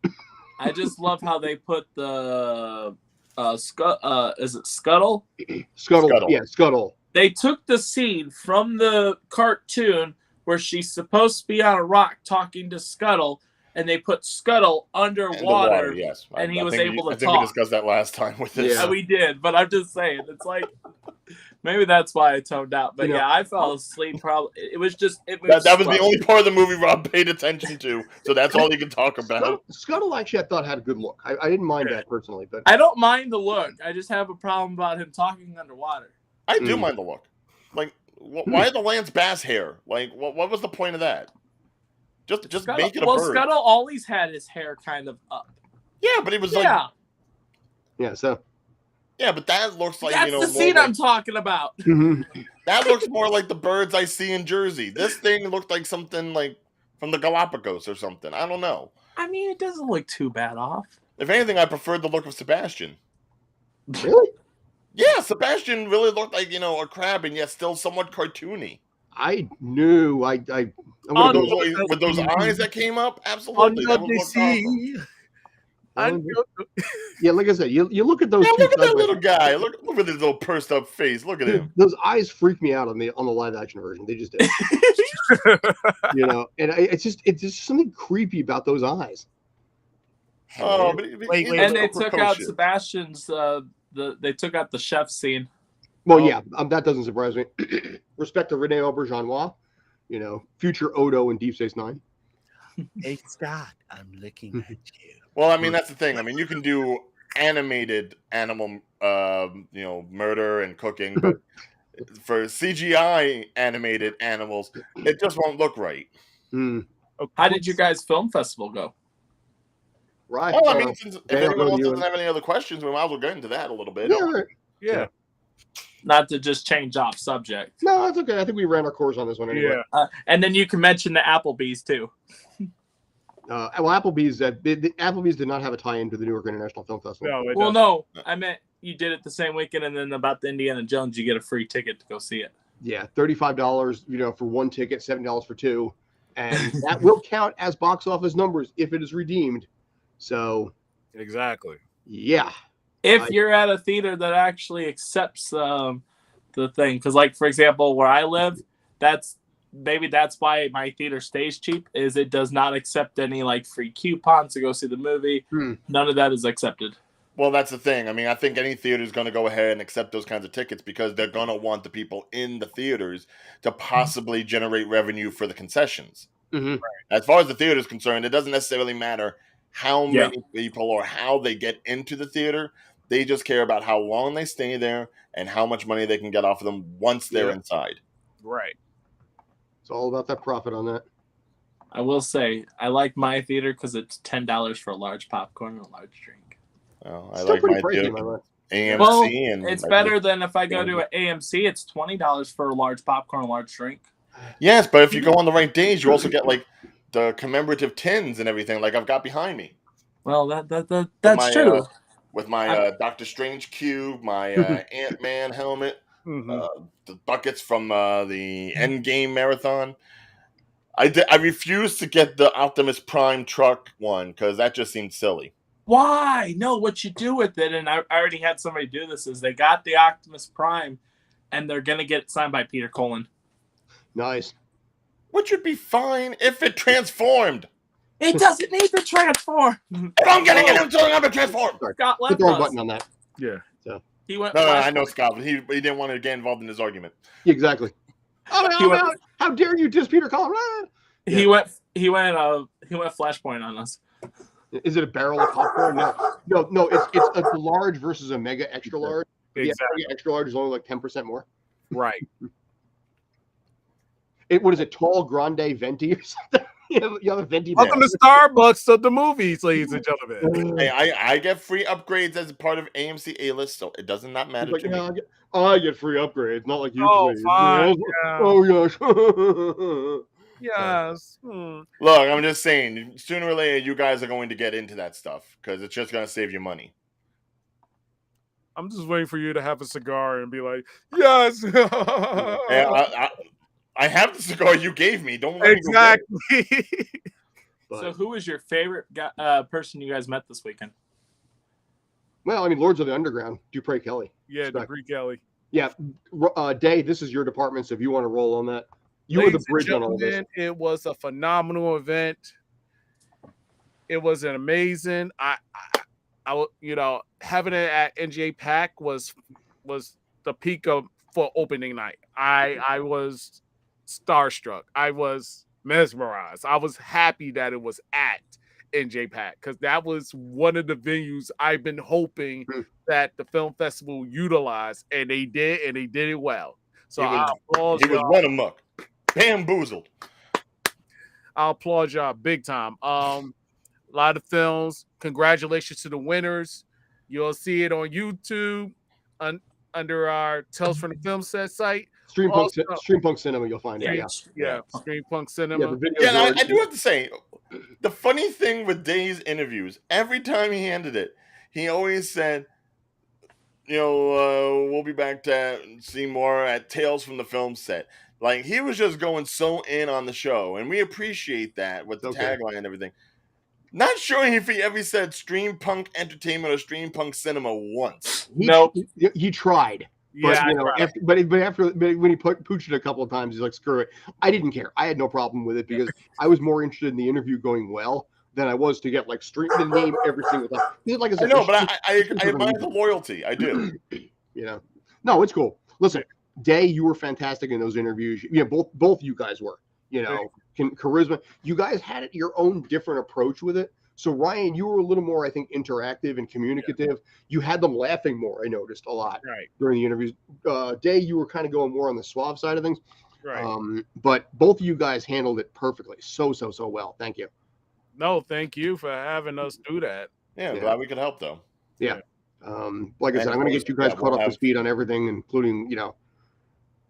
I just love how they put the is it Scuttle? Scuttle. Yeah, Scuttle. They took the scene from the cartoon where she's supposed to be on a rock talking to Scuttle, and they put Scuttle underwater. Yes, and he was able to talk. I think we discussed that last time with this. Yeah, we did, but I'm just saying, it's like maybe that's why I toned out. But I fell asleep. Probably it was just that was the only part of the movie Rob paid attention to, so that's all you can talk about. Scuttle actually, I thought had a good look. I didn't mind that personally, but I don't mind the look. I just have a problem about him talking underwater. I do mind the look. Like, why the Lance Bass hair? Like, what was the point of that? Just Scuttle, make it a bird. Scuttle always had his hair kind of up. Yeah, but it was so. Yeah, but that looks like that's the scene I'm talking about. That looks more like the birds I see in Jersey. This thing looked like something like from the Galapagos or something. I don't know. I mean, it doesn't look too bad off. If anything, I preferred the look of Sebastian. Really? Yeah, Sebastian really looked like, a crab, and yet still somewhat cartoony. I knew. With those eyes that came up, absolutely. Yeah, like I said, you look at those. Yeah, look at that little guy. Look at his little pursed up face. Look at him. Those eyes freak me out on the live action version. They just did. And it's just something creepy about those eyes. Oh, but and they took out Sebastian's. They took out the chef scene. Well, yeah, that doesn't surprise me. Respect to Rene Auberjonois, future Odo in Deep Space Nine. Hey Scott, I'm looking at you. Well, I mean that's the thing. I mean you can do animated animal, murder and cooking, but for CGI animated animals, it just won't look right. How did your guys' film festival go? Right. Well, I mean, since if anyone else doesn't have any other questions, we might as well get into that a little bit. Yeah. Not to just change off subject. No, that's okay. I think we ran our course on this one anyway. Yeah. And then you can mention the Applebee's too. Applebee's Applebee's did not have a tie-in to the Newark International Film Festival. No, I meant you did it the same weekend, and then about the Indiana Jones, you get a free ticket to go see it. Yeah, $35, for one ticket, $7 for two, and that will count as box office numbers if it is redeemed. So, exactly. Yeah. If you're at a theater that actually accepts the thing, because like for example, where I live, that's why my theater stays cheap. Is it does not accept any like free coupons to go see the movie. None of that is accepted. Well, that's the thing. I mean, I think any theater is going to go ahead and accept those kinds of tickets because they're going to want the people in the theaters to possibly generate revenue for the concessions. Mm-hmm. As far as the theater is concerned, it doesn't necessarily matter how many people or how they get into the theater. They just care about how long they stay there and how much money they can get off of them once they're inside. Right. It's all about that profit on that. I will say, I like my theater because it's $10 for a large popcorn and a large drink. Oh, I like my theater. AMC. Well, it's better than if I go to an AMC. It's $20 for a large popcorn and a large drink. Yes, but if you go on the right days, you also get like the commemorative tins and everything like I've got behind me. Well, that's true. With my Doctor Strange cube, my Ant-Man helmet, the buckets from the Endgame marathon. I refuse to get the Optimus Prime truck one because that just seemed silly. Why? No, what you do with it, and I already had somebody do this, is they got the Optimus Prime, and they're going to get it signed by Peter Cullen. Nice. Which would be fine if it transformed. It doesn't need to transform. If I'm getting it until I'm transformed. Scott Hit left the wrong us. button on that. Yeah. He went. No, I know Scott, but he didn't want to get involved in this argument. Exactly. How dare you diss Peter Cullen? He went Flashpoint on us. Is it a barrel of popcorn? No. It's a large versus a mega extra large. Exactly. The extra large is only like 10% more. Right. What is it? Tall grande venti or something? You have a venti. Welcome to Starbucks of the movies, ladies and gentlemen. Hey, I get free upgrades as a part of AMC A-list, so it does not matter to me. I get free upgrades, not like you. Oh, please. fine. Oh gosh. Yes. Look, I'm just saying, sooner or later, you guys are going to get into that stuff because it's just going to save you money. I'm just waiting for you to have a cigar and be like, yes. Yeah, I have the cigar you gave me. Don't let exactly. me go. So, who was your favorite person you guys met this weekend? Well, I mean, Lords of the Underground, Dupre Kelly. Yeah, Dupre Kelly. Yeah, Day, this is your department, so if you want to roll on that, you were the bridge on all this. It was a phenomenal event. It was an amazing. I having it at NGA Pack was the peak for opening night. I was starstruck. I was mesmerized. I was happy that it was at NJ Pack because that was one of the venues I've been hoping that the film festival utilized, and they did it well. So I applaud y'all. He was run amok, bamboozled. I applaud y'all big time. A lot of films. Congratulations to the winners. You'll see it on YouTube under our Tales from the Film Set site. Streampunk Cinema, you'll find it. Yeah. Streampunk Cinema. Yeah, I do have to say, the funny thing with Day's interviews, every time he handed it, he always said, we'll be back to see more at Tales from the Film Set. Like, he was just going so in on the show, and we appreciate that with the tagline and everything. Not sure if he ever said Streampunk Entertainment or Streampunk Cinema once. He tried. But, Yeah, but when he pooched it a couple of times, he's like, screw it. I didn't care. I had no problem with it because I was more interested in the interview going well than I was to get like the name every single time. Like I said, know, but I admire the loyalty. I do. No, it's cool. Listen, Day, you were fantastic in those interviews. Both you guys were. Charisma. You guys had your own different approach with it. So Ryan, you were a little more, I think, interactive and communicative. Yeah. You had them laughing more. I noticed a lot during the interviews. Day, you were kind of going more on the suave side of things. Right. But both of you guys handled it perfectly. So well. Thank you. No, thank you for having us do that. Yeah, I'm glad we could help, though. Yeah. Like I said, I'm going to get you guys caught up to speed on everything, including,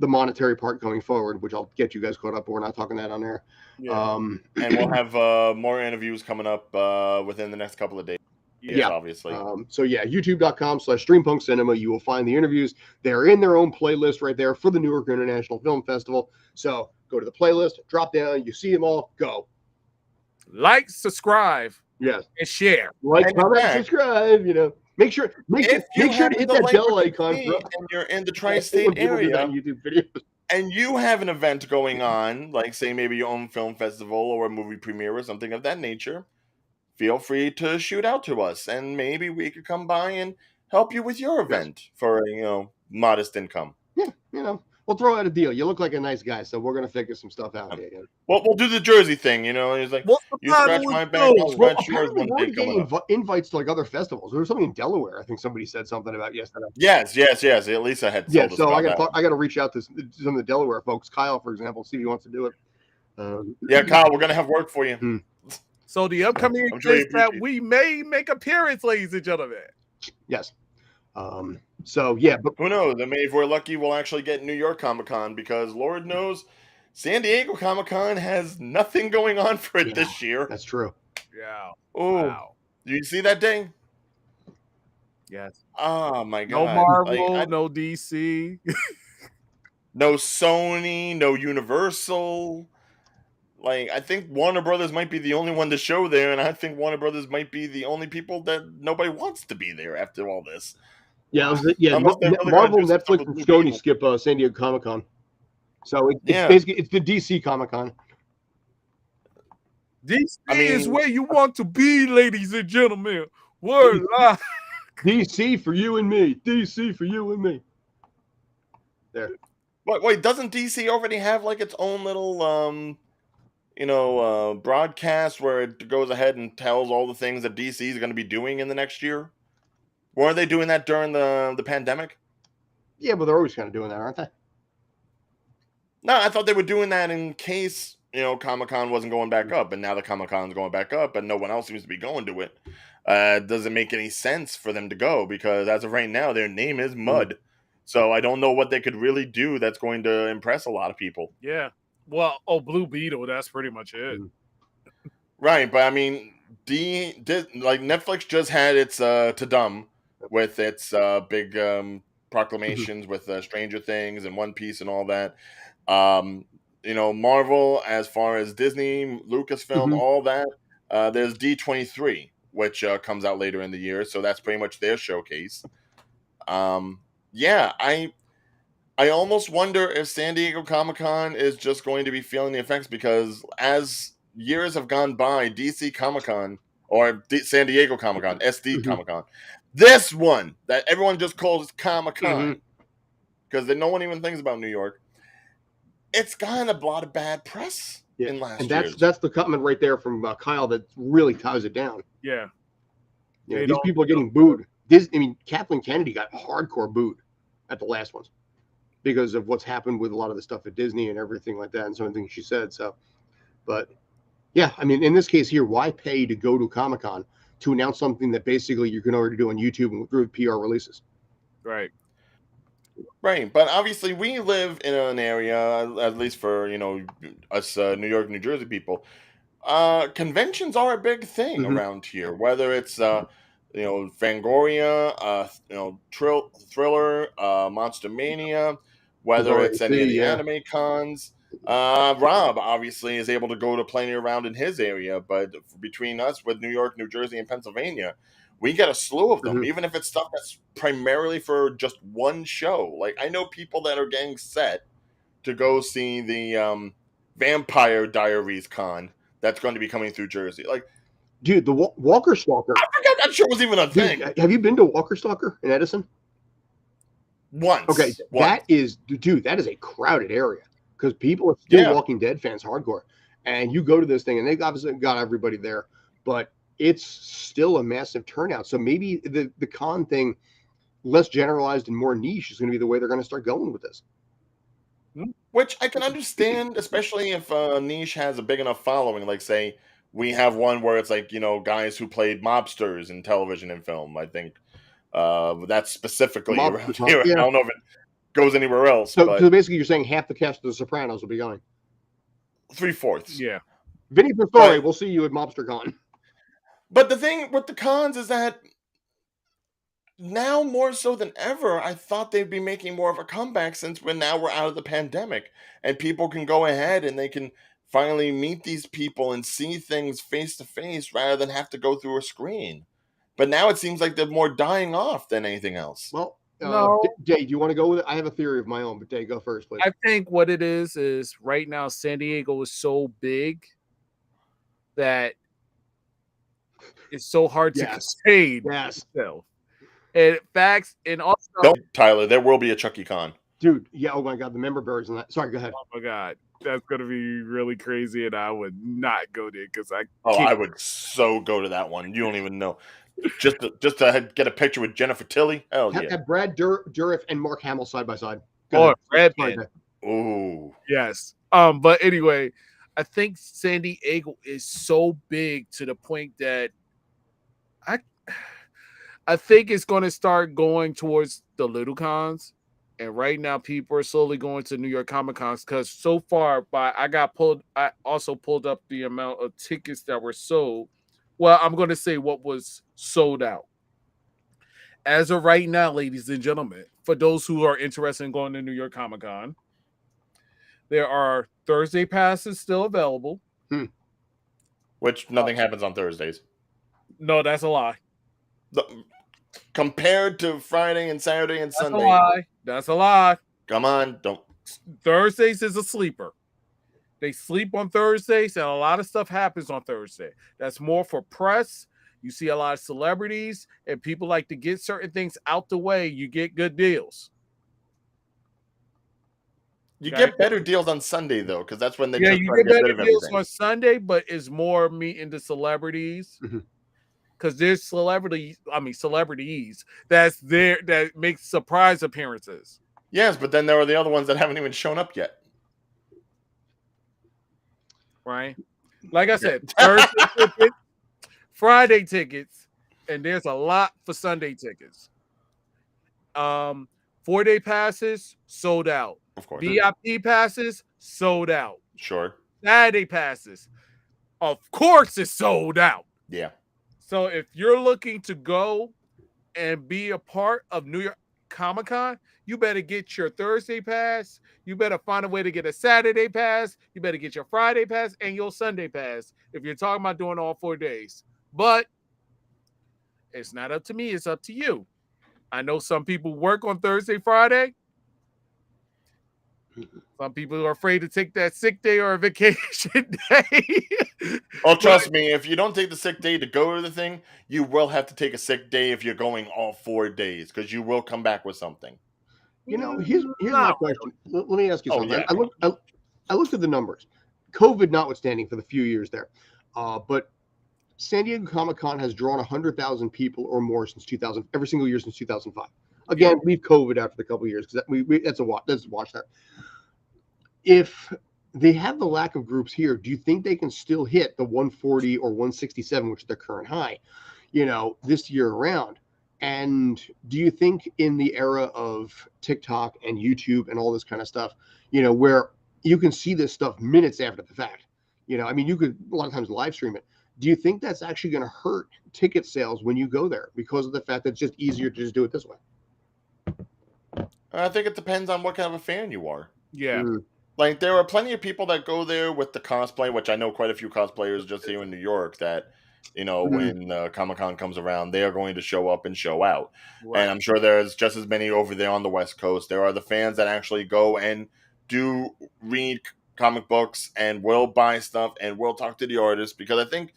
the monetary part going forward, which I'll get you guys caught up, but we're not talking that on air. Yeah. And we'll have more interviews coming up within the next couple of days. Yeah, obviously. YouTube.com/Streampunk Cinema. You will find the interviews. They're in their own playlist right there for the Newark International Film Festival. So go to the playlist, drop down, you see them all, go. Like, subscribe, yes, and share. Like, comment, subscribe. Make sure to hit that bell icon. And you're in the tri-state area, YouTube videos. And you have an event going on, like say maybe your own film festival or a movie premiere or something of that nature, feel free to shoot out to us, and maybe we could come by and help you with your event for a modest income. Yeah, we'll throw out a deal. You look like a nice guy, so we're gonna figure some stuff out here. Well, we'll do the Jersey thing, He's like, you scratch my back, I'll scratch yours. We're already getting invites to like other festivals. There was something in Delaware. I think somebody said something about yesterday. Yes. Lisa had. Yeah, so I got to reach out to some of the Delaware folks. Kyle, for example, see if he wants to do it. Kyle, we're gonna have work for you. So the upcoming is that we may make appearance, ladies and gentlemen. Yes. So yeah, but who knows? I mean, if we're lucky, we'll actually get New York Comic-Con because Lord knows San Diego Comic-Con has nothing going on for it this year. That's true. Yeah. Oh, wow. Did you see that day? Yes. Oh my God. No Marvel, no DC, no Sony, no Universal. Like, I think Warner Brothers might be the only one to show there, and I think Warner Brothers might be the only people that nobody wants to be there after all this. Yeah, yeah. Unless they're really Marvel, gonna do some stuff Netflix, with and Blue Sony Beetle. skip San Diego Comic-Con. So it's Yeah. basically it's the DC Comic-Con. DC I mean- is where you want to be, ladies and gentlemen. Word live. DC for you and me. DC for you and me. There. Wait, doesn't DC already have like its own little broadcast where it goes ahead and tells all the things that DC is going to be doing in the next year? Weren't they doing that during the pandemic? Yeah, but they're always kind of doing that, aren't they? No, I thought they were doing that in case, Comic-Con wasn't going back up, and now the Comic-Con's going back up, and no one else seems to be going to it. Doesn't make any sense for them to go, because as of right now, their name is Mud. So I don't know what they could really do that's going to impress a lot of people. Yeah. Well, Blue Beetle, that's pretty much it. Right, but I mean, Netflix just had its Tudum with its big proclamations with Stranger Things and One Piece and all that. Marvel, as far as Disney, Lucasfilm, all that, there's D23, which comes out later in the year, so that's pretty much their showcase. I almost wonder if San Diego Comic-Con is just going to be feeling the effects, because as years have gone by, DC Comic-Con, or San Diego Comic-Con, SD Comic-Con, this one that everyone just calls Comic-Con, because no one even thinks about New York, it's gotten a lot of bad press in last year. And that's the comment right there from Kyle that really ties it down. Yeah. These people are getting booed. Kathleen Kennedy got hardcore booed at the last ones because of what's happened with a lot of the stuff at Disney and everything like that, and some of the things she said. So, but yeah, in this case here, why pay to go to Comic-Con to announce something that basically you can already do on YouTube and through PR releases? Right. Right, but obviously we live in an area, at least for us New York, New Jersey people. Conventions are a big thing around here. Whether it's Fangoria, Thriller, Monster Mania, whether it's any of the anime cons. Rob obviously is able to go to plenty around in his area, but between us with New York, New Jersey, and Pennsylvania, we get a slew of them, even if it's stuff that's primarily for just one show. Like, I know people that are getting set to go see the Vampire Diaries con that's going to be coming through Jersey. Like, dude, the Walker Stalker. I forgot that show was even a thing. Have you been to Walker Stalker in Edison? Once. Okay, once. That is a crowded area because people are still Walking Dead fans hardcore. And you go to this thing, and they obviously got everybody there, but it's still a massive turnout. So maybe the con thing, less generalized and more niche, is going to be the way they're going to start going with this. Which I can understand, especially if niche has a big enough following. Like, say, we have one where it's like, guys who played mobsters in television and film. I think that's specifically around here. Yeah. I don't know if it goes anywhere else. So basically you're saying half the cast of The Sopranos will be going. 3/4. Yeah. Vinny Pastore, we'll see you at MobsterCon. But the thing with the cons is that now more so than ever, I thought they'd be making more of a comeback since we're out of the pandemic and people can go ahead and they can finally meet these people and see things face to face rather than have to go through a screen. But now it seems like they're more dying off than anything else. Well, no. Jay, do you want to go with it? I have a theory of my own, but Jay, go first, please. I think what it is right now San Diego is so big that it's so hard to contain itself. And facts, and also, Tyler, there will be a Chucky Con. Dude, yeah, oh my God, the member birds and that. Sorry, go ahead. Oh my God, that's gonna be really crazy, and I would not go there because I would so go to that one. You don't even know. Just to get a picture with Jennifer Tilly. Hell yeah. Have Brad Dourif and Mark Hamill side by side. Or Brad Pitt. Ooh. Yes. But anyway, I think San Diego is so big to the point that I think it's going to start going towards the little cons. And right now, people are slowly going to New York Comic Cons because so far, I also pulled up the amount of tickets that were sold. Well, I'm going to say what was sold out. As of right now, ladies and gentlemen, for those who are interested in going to New York Comic Con, there are Thursday passes still available. Which nothing happens on Thursdays. No, that's a lie. Compared to Friday and Saturday and That's Sunday. a lie. That's a lie. Come on, don't. Thursdays is a sleeper. They sleep on Thursdays, and a lot of stuff happens on Thursday. That's more for press. You see a lot of celebrities, and people like to get certain things out the way. You get good deals. You get better deals on Sunday, though, because that's when they Yeah, just you try to get get rid better of deals everything. on Sunday, but it's more meeting the celebrities. Because there's celebrities that's there that make surprise appearances. Yes, but then there are the other ones that haven't even shown up yet. Right? Like I said, Thursday tickets, Friday tickets, and there's a lot for Sunday tickets. 4-day passes sold out. Of course. VIP passes sold out. Sure. Saturday passes, of course, it's sold out. Yeah. So if you're looking to go and be a part of New York Comic-Con, you better get your Thursday pass. You better find a way to get a Saturday pass. You better get your Friday pass and your Sunday pass if you're talking about doing all 4 days. But it's not up to me. It's up to you. I know some people work on Thursday, Friday. Some people are afraid to take that sick day or a vacation day. Oh, trust me, if you don't take the sick day to go to the thing, you will have to take a sick day if you're going all 4 days, because you will come back with something. You know, here's my question. Let me ask you something. Yeah. I looked at the numbers, COVID notwithstanding for the few years there, but San Diego Comic-Con has drawn 100,000 people or more since 2000, every single year since 2005. Again, leave COVID after the couple of years because that's a watch there. If they have the lack of groups here, do you think they can still hit the 140 or 167, which is their current high, this year around? And do you think in the era of TikTok and YouTube and all this kind of stuff, where you can see this stuff minutes after the fact, you could a lot of times live stream it. Do you think that's actually going to hurt ticket sales when you go there because of the fact that it's just easier to just do it this way? I think it depends on what kind of a fan you are. Yeah. Like, there are plenty of people that go there with the cosplay, which I know quite a few cosplayers just here in New York that, when Comic-Con comes around, they are going to show up and show out. Right. And I'm sure there's just as many over there on the West Coast. There are the fans that actually go and do read comic books and will buy stuff and will talk to the artists, because I think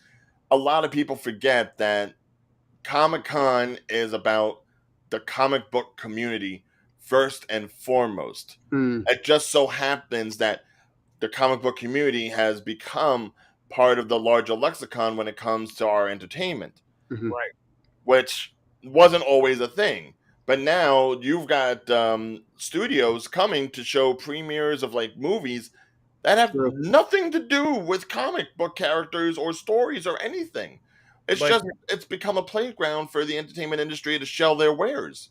a lot of people forget that Comic-Con is about the comic book community first and foremost. It just so happens that the comic book community has become part of the larger lexicon when it comes to our entertainment, right? Which wasn't always a thing. But now you've got studios coming to show premieres of like movies that have nothing to do with comic book characters or stories or anything. It's it's become a playground for the entertainment industry to sell their wares.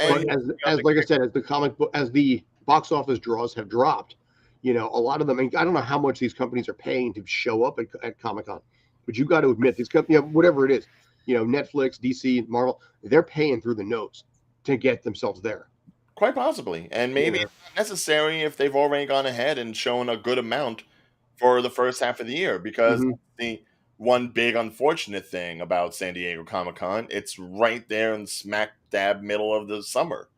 And as like I said, as the box office draws have dropped, a lot of them, I don't know how much these companies are paying to show up at Comic-Con, but you got to admit these companies, whatever it is, Netflix, DC, Marvel, they're paying through the nose to get themselves there. Quite possibly. And maybe it's not necessary if they've already gone ahead and shown a good amount for the first half of the year, because the one big unfortunate thing about San Diego Comic-Con, it's right there in smack dab middle of the summer,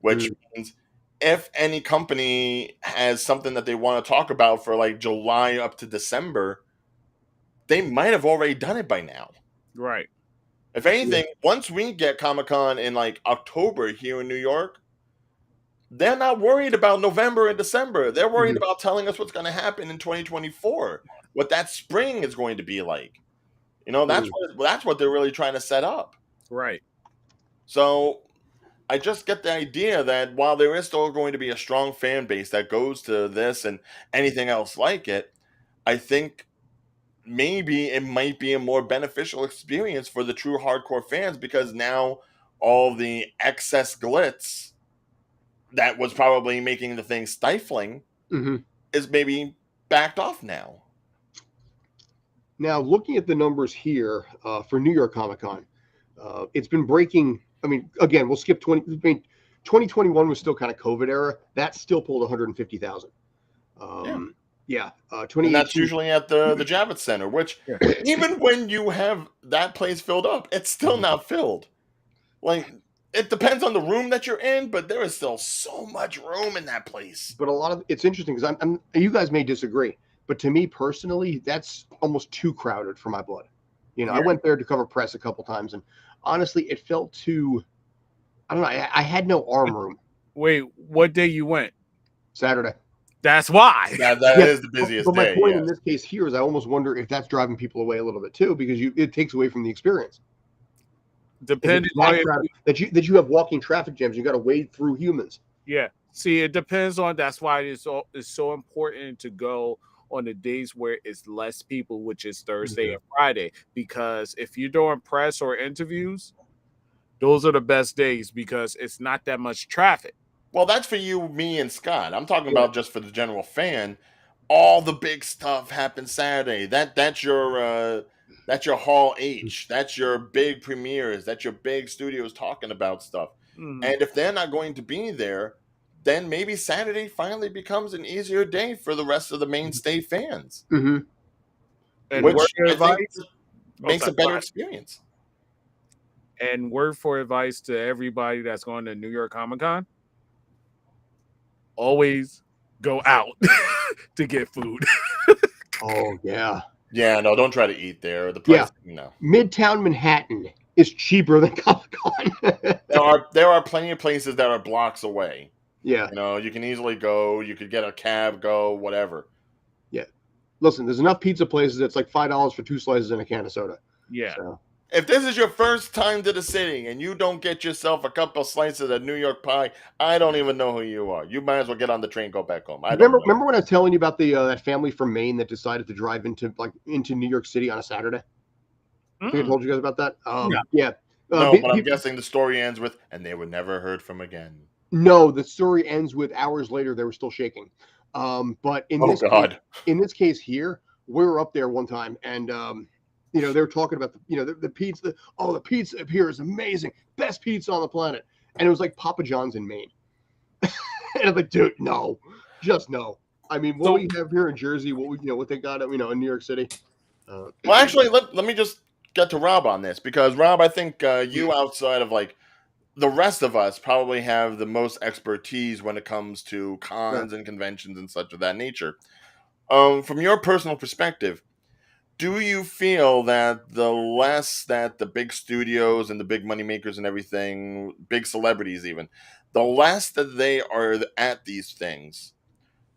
which means if any company has something that they want to talk about for like July up to December, they might have already done it by now. Right. If anything, once we get Comic-Con in like October here in New York, they're not worried about November and December. They're worried about telling us what's going to happen in 2024, what that spring is going to be like. That's what they're really trying to set up. Right. So I just get the idea that while there is still going to be a strong fan base that goes to this and anything else like it, I think maybe it might be a more beneficial experience for the true hardcore fans, because now all the excess glitz that was probably making the thing stifling is maybe backed off now. Now, looking at the numbers here for New York Comic-Con, it's been breaking. I mean, again, we'll skip 2021 was still kind of COVID era. That still pulled 150,000. Yeah, And 2018. that's usually at the Javits Center, which Yeah. even when you have that place filled up, it's still not filled. Like, it depends on the room that you're in, but there is still so much room in that place. But a lot of it's interesting because I'm you guys may disagree, but to me personally, that's almost too crowded for my blood. You know, I Yeah. went there to cover press a couple times, and honestly, it felt too. I don't know. I had no arm room Wait, what day you went? Saturday. That's why. That Yeah, is the busiest But my day. point Yes. in this case here is, I almost wonder if that's driving people away a little bit too, because it takes away from the experience. If Depending it's that on crowded, that you have walking traffic jams, you got to wade through humans. yeah. See, it depends on. That's why it's so important to go on the days where it's less people, which is Thursday and Friday. Because if you're doing press or interviews, those are the best days because it's not that much traffic. Well, that's for you, me, and Scott. I'm talking about just for the general fan. All the big stuff happens Saturday. That's your Hall H. That's your big premieres. That's your big studios talking about stuff. Mhm. And if they're not going to be there, then maybe Saturday finally becomes an easier day for the rest of the mainstay fans, Mm-hmm. And which word for I advice, think makes sorry, a better go ahead. experience. And word for advice to everybody that's going to New York Comic Con: always go out to get food. Oh yeah. Yeah, no, don't try to eat there. The price, Midtown Manhattan is cheaper than Comic-Con. There are plenty of places that are blocks away. Yeah. You know, you can easily go. You could get a cab, go, whatever. Yeah. Listen, there's enough pizza places that's like $5 for 2 slices and a can of soda. Yeah. So. If this is your first time to the city and you don't get yourself a couple slices of New York pie, I don't even know who you are. You might as well get on the train, go back home. Remember when I was telling you about the that family from Maine that decided to drive into New York City on a Saturday? I think I told you guys about that. Yeah. No, but I'm guessing the story ends with, and they were never heard from again. No, the story ends with hours later they were still shaking. But in this case here, we were up there one time, and you know, they were talking about the pizza. Oh, the pizza up here is amazing, best pizza on the planet, and it was like Papa John's in Maine. And I'm like, dude, no, just no. I mean, what we have here in Jersey, what they got, in New York City. Well, actually, let me just get to Rob on this, because Rob, I think you, outside of like the rest of us, probably have the most expertise when it comes to cons and conventions and such of that nature. From your personal perspective, do you feel that the less that the big studios and the big money makers and everything, big celebrities even, the less that they are at these things,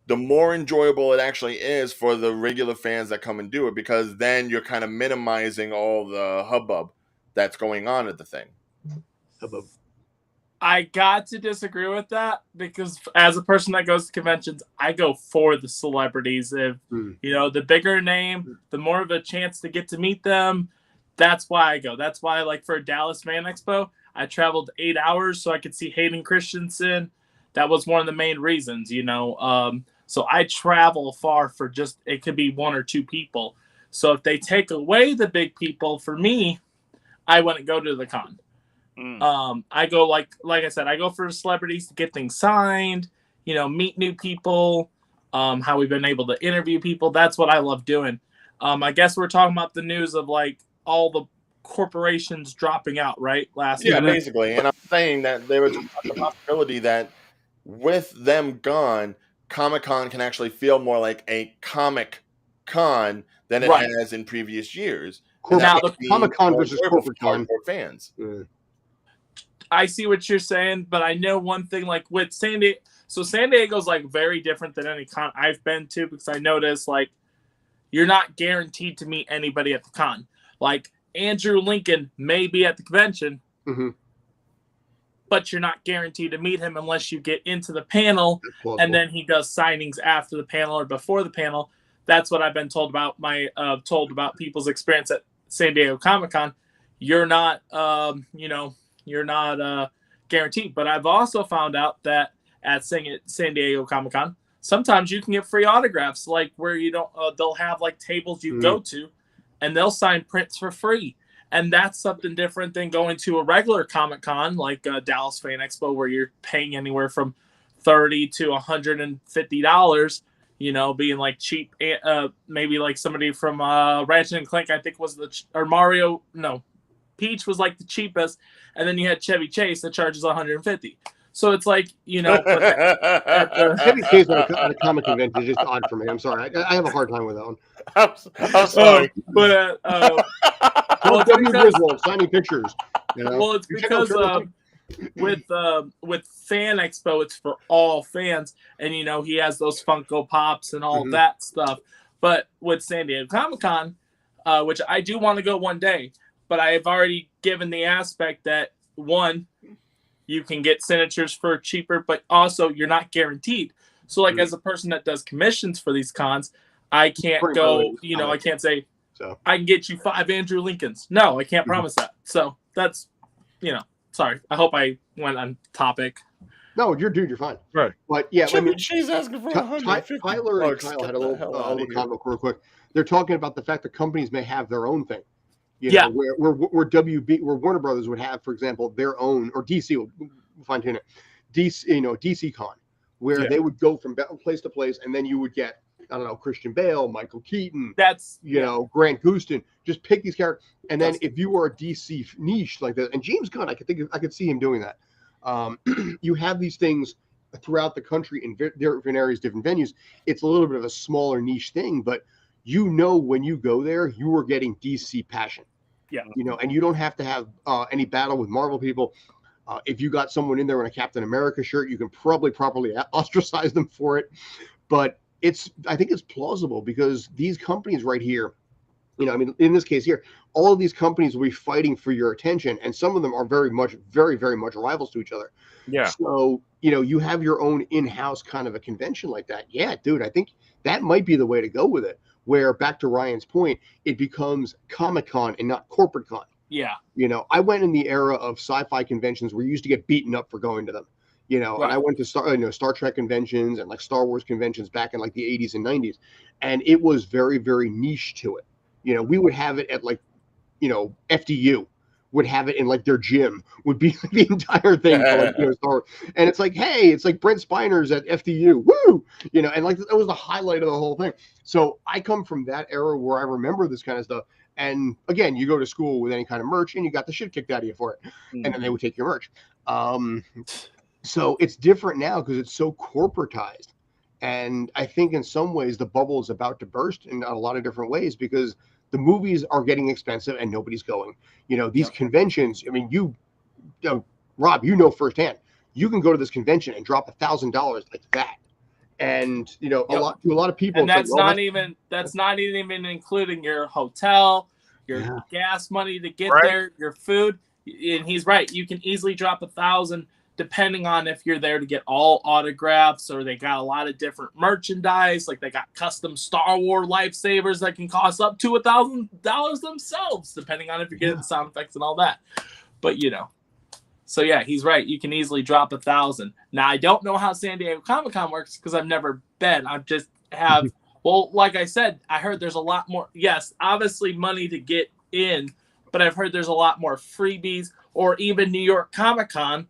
the more enjoyable it actually is for the regular fans that come and do it, because then you're kind of minimizing all the hubbub that's going on at the thing? Hubbub. I got to disagree with that, because as a person that goes to conventions, I go for the celebrities. If the bigger name, the more of a chance to get to meet them. That's why I go. That's why, like, for Dallas Fan Expo, I traveled 8 hours so I could see Hayden Christensen. That was one of the main reasons, So I travel far for it could be 1 or 2 people. So if they take away the big people, for me, I wouldn't go to the con. I go like I said, I go for celebrities to get things signed, meet new people, how we've been able to interview people. That's what I love doing. I guess we're talking about the news of like all the corporations dropping out, right? Basically. And I'm saying that there was a possibility that with them gone, Comic-Con can actually feel more like a Comic Con than it has in previous years. Now, the Comic-Con versus corporate con for fans. I see what you're saying, but I know one thing, like with San Diego. So San Diego's like very different than any con I've been to, because I noticed like you're not guaranteed to meet anybody at the con. Like Andrew Lincoln may be at the convention, but you're not guaranteed to meet him unless you get into the panel, and then he does signings after the panel or before the panel. That's what I've been told about people's experience at San Diego Comic-Con. You're not, you're not guaranteed. But I've also found out that at San Diego Comic-Con, sometimes you can get free autographs, like where you don't. They'll have like tables you go to, and they'll sign prints for free. And that's something different than going to a regular Comic-Con like Dallas Fan Expo, where you're paying anywhere from $30 to $150. you know, being like cheap. Maybe like somebody from Ratchet and Clank, I think was or Mario. No, Peach was like the cheapest, and then you had Chevy Chase that charges 150. So it's like, you know, but Chevy Chase at a comic convention is just odd for me. I'm sorry, I have a hard time with that one. I'm sorry, but well, W. Griswold signing pictures. You know? Well, it's because with Fan Expo, it's for all fans, and you know he has those Funko Pops and all that stuff. But with San Diego Comic-Con, which I do want to go one day, but I have already given the aspect that one, you can get signatures for cheaper, but also you're not guaranteed. So, like as a person that does commissions for these cons, I can't go. You know, I can't say I can get you 5 Andrew Lincolns. No, I can't promise that. So that's, you know. Sorry, I hope I went on topic. No, you're fine. Right. But yeah, she's asking for Tyler and Kyle had a little convo real quick. They're talking about the fact that companies may have their own thing. You know, where Warner Brothers would have, for example, their own, or DC will fine tune it, DC, you know, DC Con, where they would go from place to place, and then you would get, I don't know, Christian Bale, Michael Keaton, you know, Grant Gustin. Just pick these characters, and then if you were a DC niche like that, and James Gunn, I could see him doing that. You have these things throughout the country in different areas, different venues. It's a little bit of a smaller niche thing, but you know when you go there, you are getting DC passion. Yeah, you know, and you don't have to have any battle with Marvel people. If you got someone in there in a Captain America shirt, you can probably properly ostracize them for it. But I think it's plausible because these companies right here, you know, I mean, in this case here, all of these companies will be fighting for your attention, and some of them are very, very much rivals to each other. Yeah. So, you know, you have your own in-house kind of a convention like that. Yeah, dude, I think that might be the way to go with it. Where, back to Ryan's point, it becomes Comic-Con and not corporate con. Yeah. You know, I went in the era of sci-fi conventions where you used to get beaten up for going to them. You know, and I went to Star Trek conventions and like Star Wars conventions back in like the 80s and 90s. And it was very, very niche to it. You know, we would have it at like, you know, FDU would have it in like their gym, would be the entire thing for like, you know, Star Wars. And it's like, hey, it's like Brent Spiner's at FDU. Woo! You know, and like that was the highlight of the whole thing. So I come from that era where I remember this kind of stuff. And again, you go to school with any kind of merch and you got the shit kicked out of you for it. And then they would take your merch. So it's different now because it's so corporatized. And I think in some ways the bubble is about to burst in a lot of different ways because the movies are getting expensive and nobody's going. You know, these conventions, I mean, you know, Rob, you know firsthand, you can go to this convention and drop $1,000 like that. And, you know, a lot of people. And that's not even including your hotel, your gas money to get there, your food. And he's right. You can easily drop $1,000 depending on if you're there to get all autographs or they got a lot of different merchandise. Like they got custom Star Wars lightsabers that can cost up to $1,000 themselves, depending on if you're getting sound effects and all that. But, you know, so yeah, he's right. You can easily drop $1,000. Now, I don't know how San Diego Comic-Con works because I've never been. I just have, well, like I said, I heard there's a lot more. Yes, obviously money to get in, but I've heard there's a lot more freebies, or even New York Comic-Con.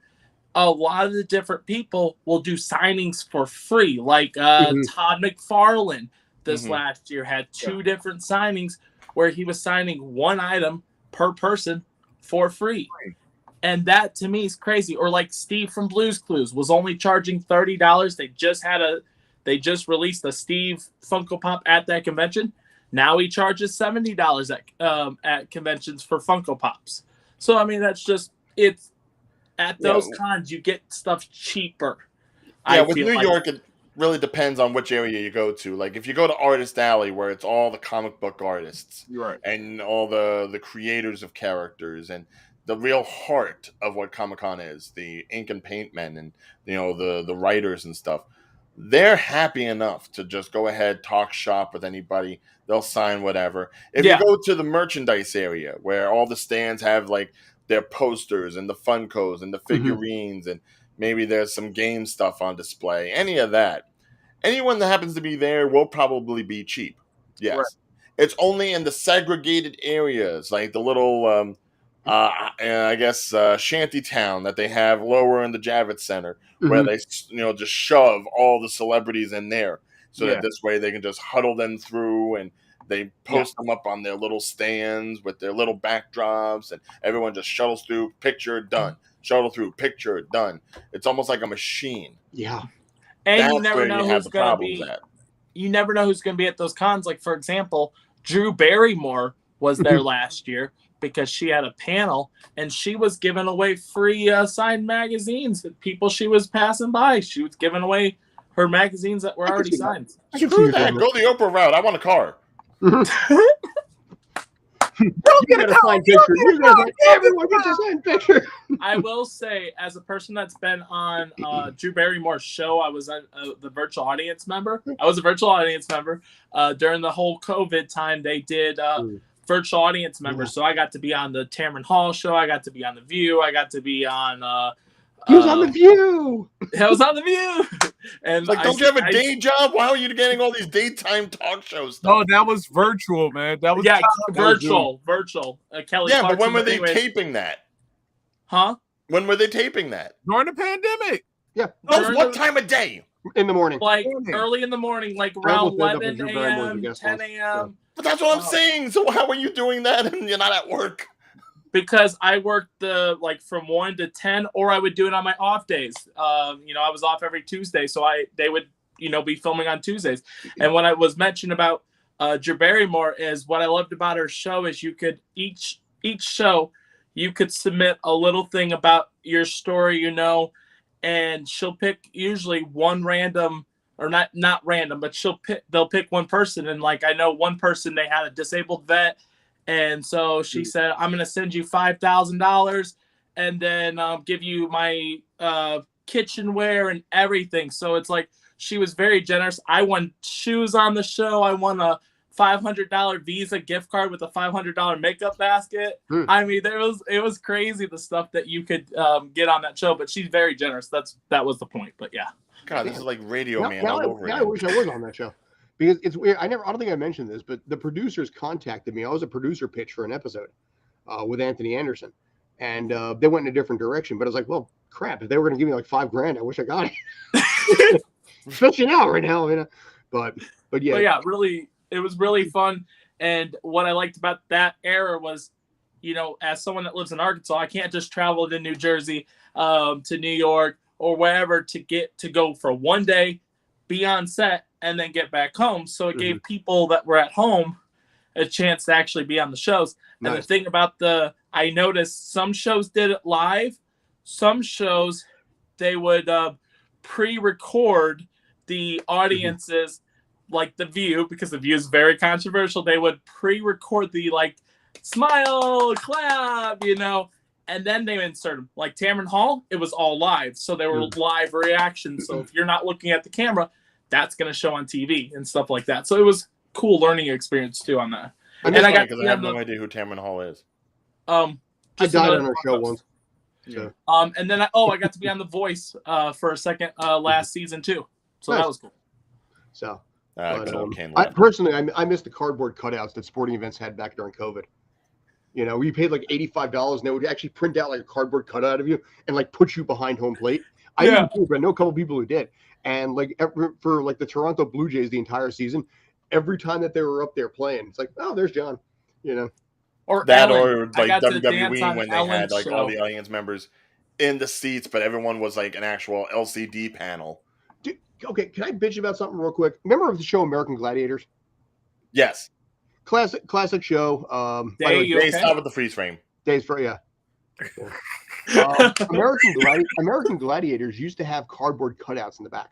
A lot of the different people will do signings for free. Like Todd McFarlane this last year had 2 different signings where he was signing one item per person for free. And that to me is crazy. Or like Steve from Blue's Clues was only charging $30. They just released a Steve Funko Pop at that convention. Now he charges $70 at conventions for Funko Pops. So I mean it's at those cons you get stuff cheaper. Yeah, with New York it really depends on which area you go to. Like if you go to Artist Alley where it's all the comic book artists and all the creators of characters and the real heart of what Comic-Con is, the ink and paint men and, you know, the writers and stuff, they're happy enough to just go ahead, talk shop with anybody. They'll sign whatever. If you go to the merchandise area where all the stands have like their posters and the Funkos and the figurines and maybe there's some game stuff on display, any of that, anyone that happens to be there will probably be cheap. Yes. It's only in the segregated areas, like the little I guess shanty town that they have lower in the Javits Center, where they, you know, just shove all the celebrities in there. so that this way they can just huddle them through, and they post them up on their little stands with their little backdrops, and everyone just shuttles through, picture, done. Shuttle through, picture, done. It's almost like a machine. Yeah. And That's you never where know you have who's the going to problems be. at. You never know who's going to be at those cons. Like, for example, Drew Barrymore was there last year because she had a panel and she was giving away free signed magazines to people she was passing by. She was giving away her magazines that were already signed. Screw that. Go the Oprah route. I want a car. You get a signed picture. Everyone gets a signed picture. I will say, as a person that's been on Drew Barrymore's show, I was the virtual audience member. I was a virtual audience member during the whole COVID time. They did virtual audience members, so I got to be on the Tamron Hall show. I got to be on The View. I got to be on. He was on The View. I was on The View. And like, don't you have a day job? Why are you getting all these daytime talk shows? No, that was virtual, man. That was virtual. Kelly. Yeah, Clarkson, but when were they taping that? Huh? When were they taping that? During the pandemic. Yeah. What time of day? In the morning. Like early in the morning, like around 11 a.m., 10 a.m. Yeah. But that's what I'm saying. So how are you doing that and you're not at work? Because I worked from 1 to 10, or I would do it on my off days. I was off every Tuesday, so they would be filming on Tuesdays. And what I was mentioned about Drew Barrymore is what I loved about her show is you could each show you could submit a little thing about your story, and she'll pick usually one random, or not random, but they'll pick one person. And like, I know one person, they had a disabled vet. And so she said, I'm going to send you $5,000 and then give you my kitchenware and everything. So it's like, she was very generous. I won shoes on the show. I won a $500 Visa gift card with a $500 makeup basket. I mean, it was crazy, the stuff that you could get on that show, but she's very generous. That was the point. But yeah. God, this is like Radio Man all over again. I wish I was on that show. Because it's weird. I don't think I mentioned this, but the producers contacted me. I was a producer pitch for an episode with Anthony Anderson, and they went in a different direction. But I was like, well, crap! If they were going to give me like $5,000, I wish I got it. Especially right now. But yeah. But yeah, really, it was really fun. And what I liked about that era was, as someone that lives in Arkansas, I can't just travel to New Jersey, to New York, or wherever to go for one day, be on set, and then get back home. So it gave people that were at home a chance to actually be on the shows. Nice. And the thing about I noticed some shows did it live. Some shows, they would pre-record the audiences, like The View, because The View is very controversial. They would pre-record the smile, clap, and then they insert them. Like Tamron Hall, it was all live. So they were live reactions. So if you're not looking at the camera, that's going to show on TV and stuff like that. So it was cool learning experience too on that. And I have no idea who Tamron Hall is. I died on her show once. Yeah. And then I got to be on The Voice for a second last season too. So that was cool. So I personally, I missed the cardboard cutouts that sporting events had back during COVID. We paid like $85 and they would actually print out like a cardboard cutout of you and like put you behind home plate. I didn't do it, but I know a couple people who did. And for the Toronto Blue Jays the entire season, every time that they were up there playing, it's like, oh, there's John, Or that, Ellen. or like WWE when they Ellen's had like show. all the audience members in the seats, but everyone was like an actual LCD panel. Okay, can I bitch about something real quick? Remember the show American Gladiators? Yes. Classic show. They stop with the freeze frame. American Gladiators used to have cardboard cutouts in the back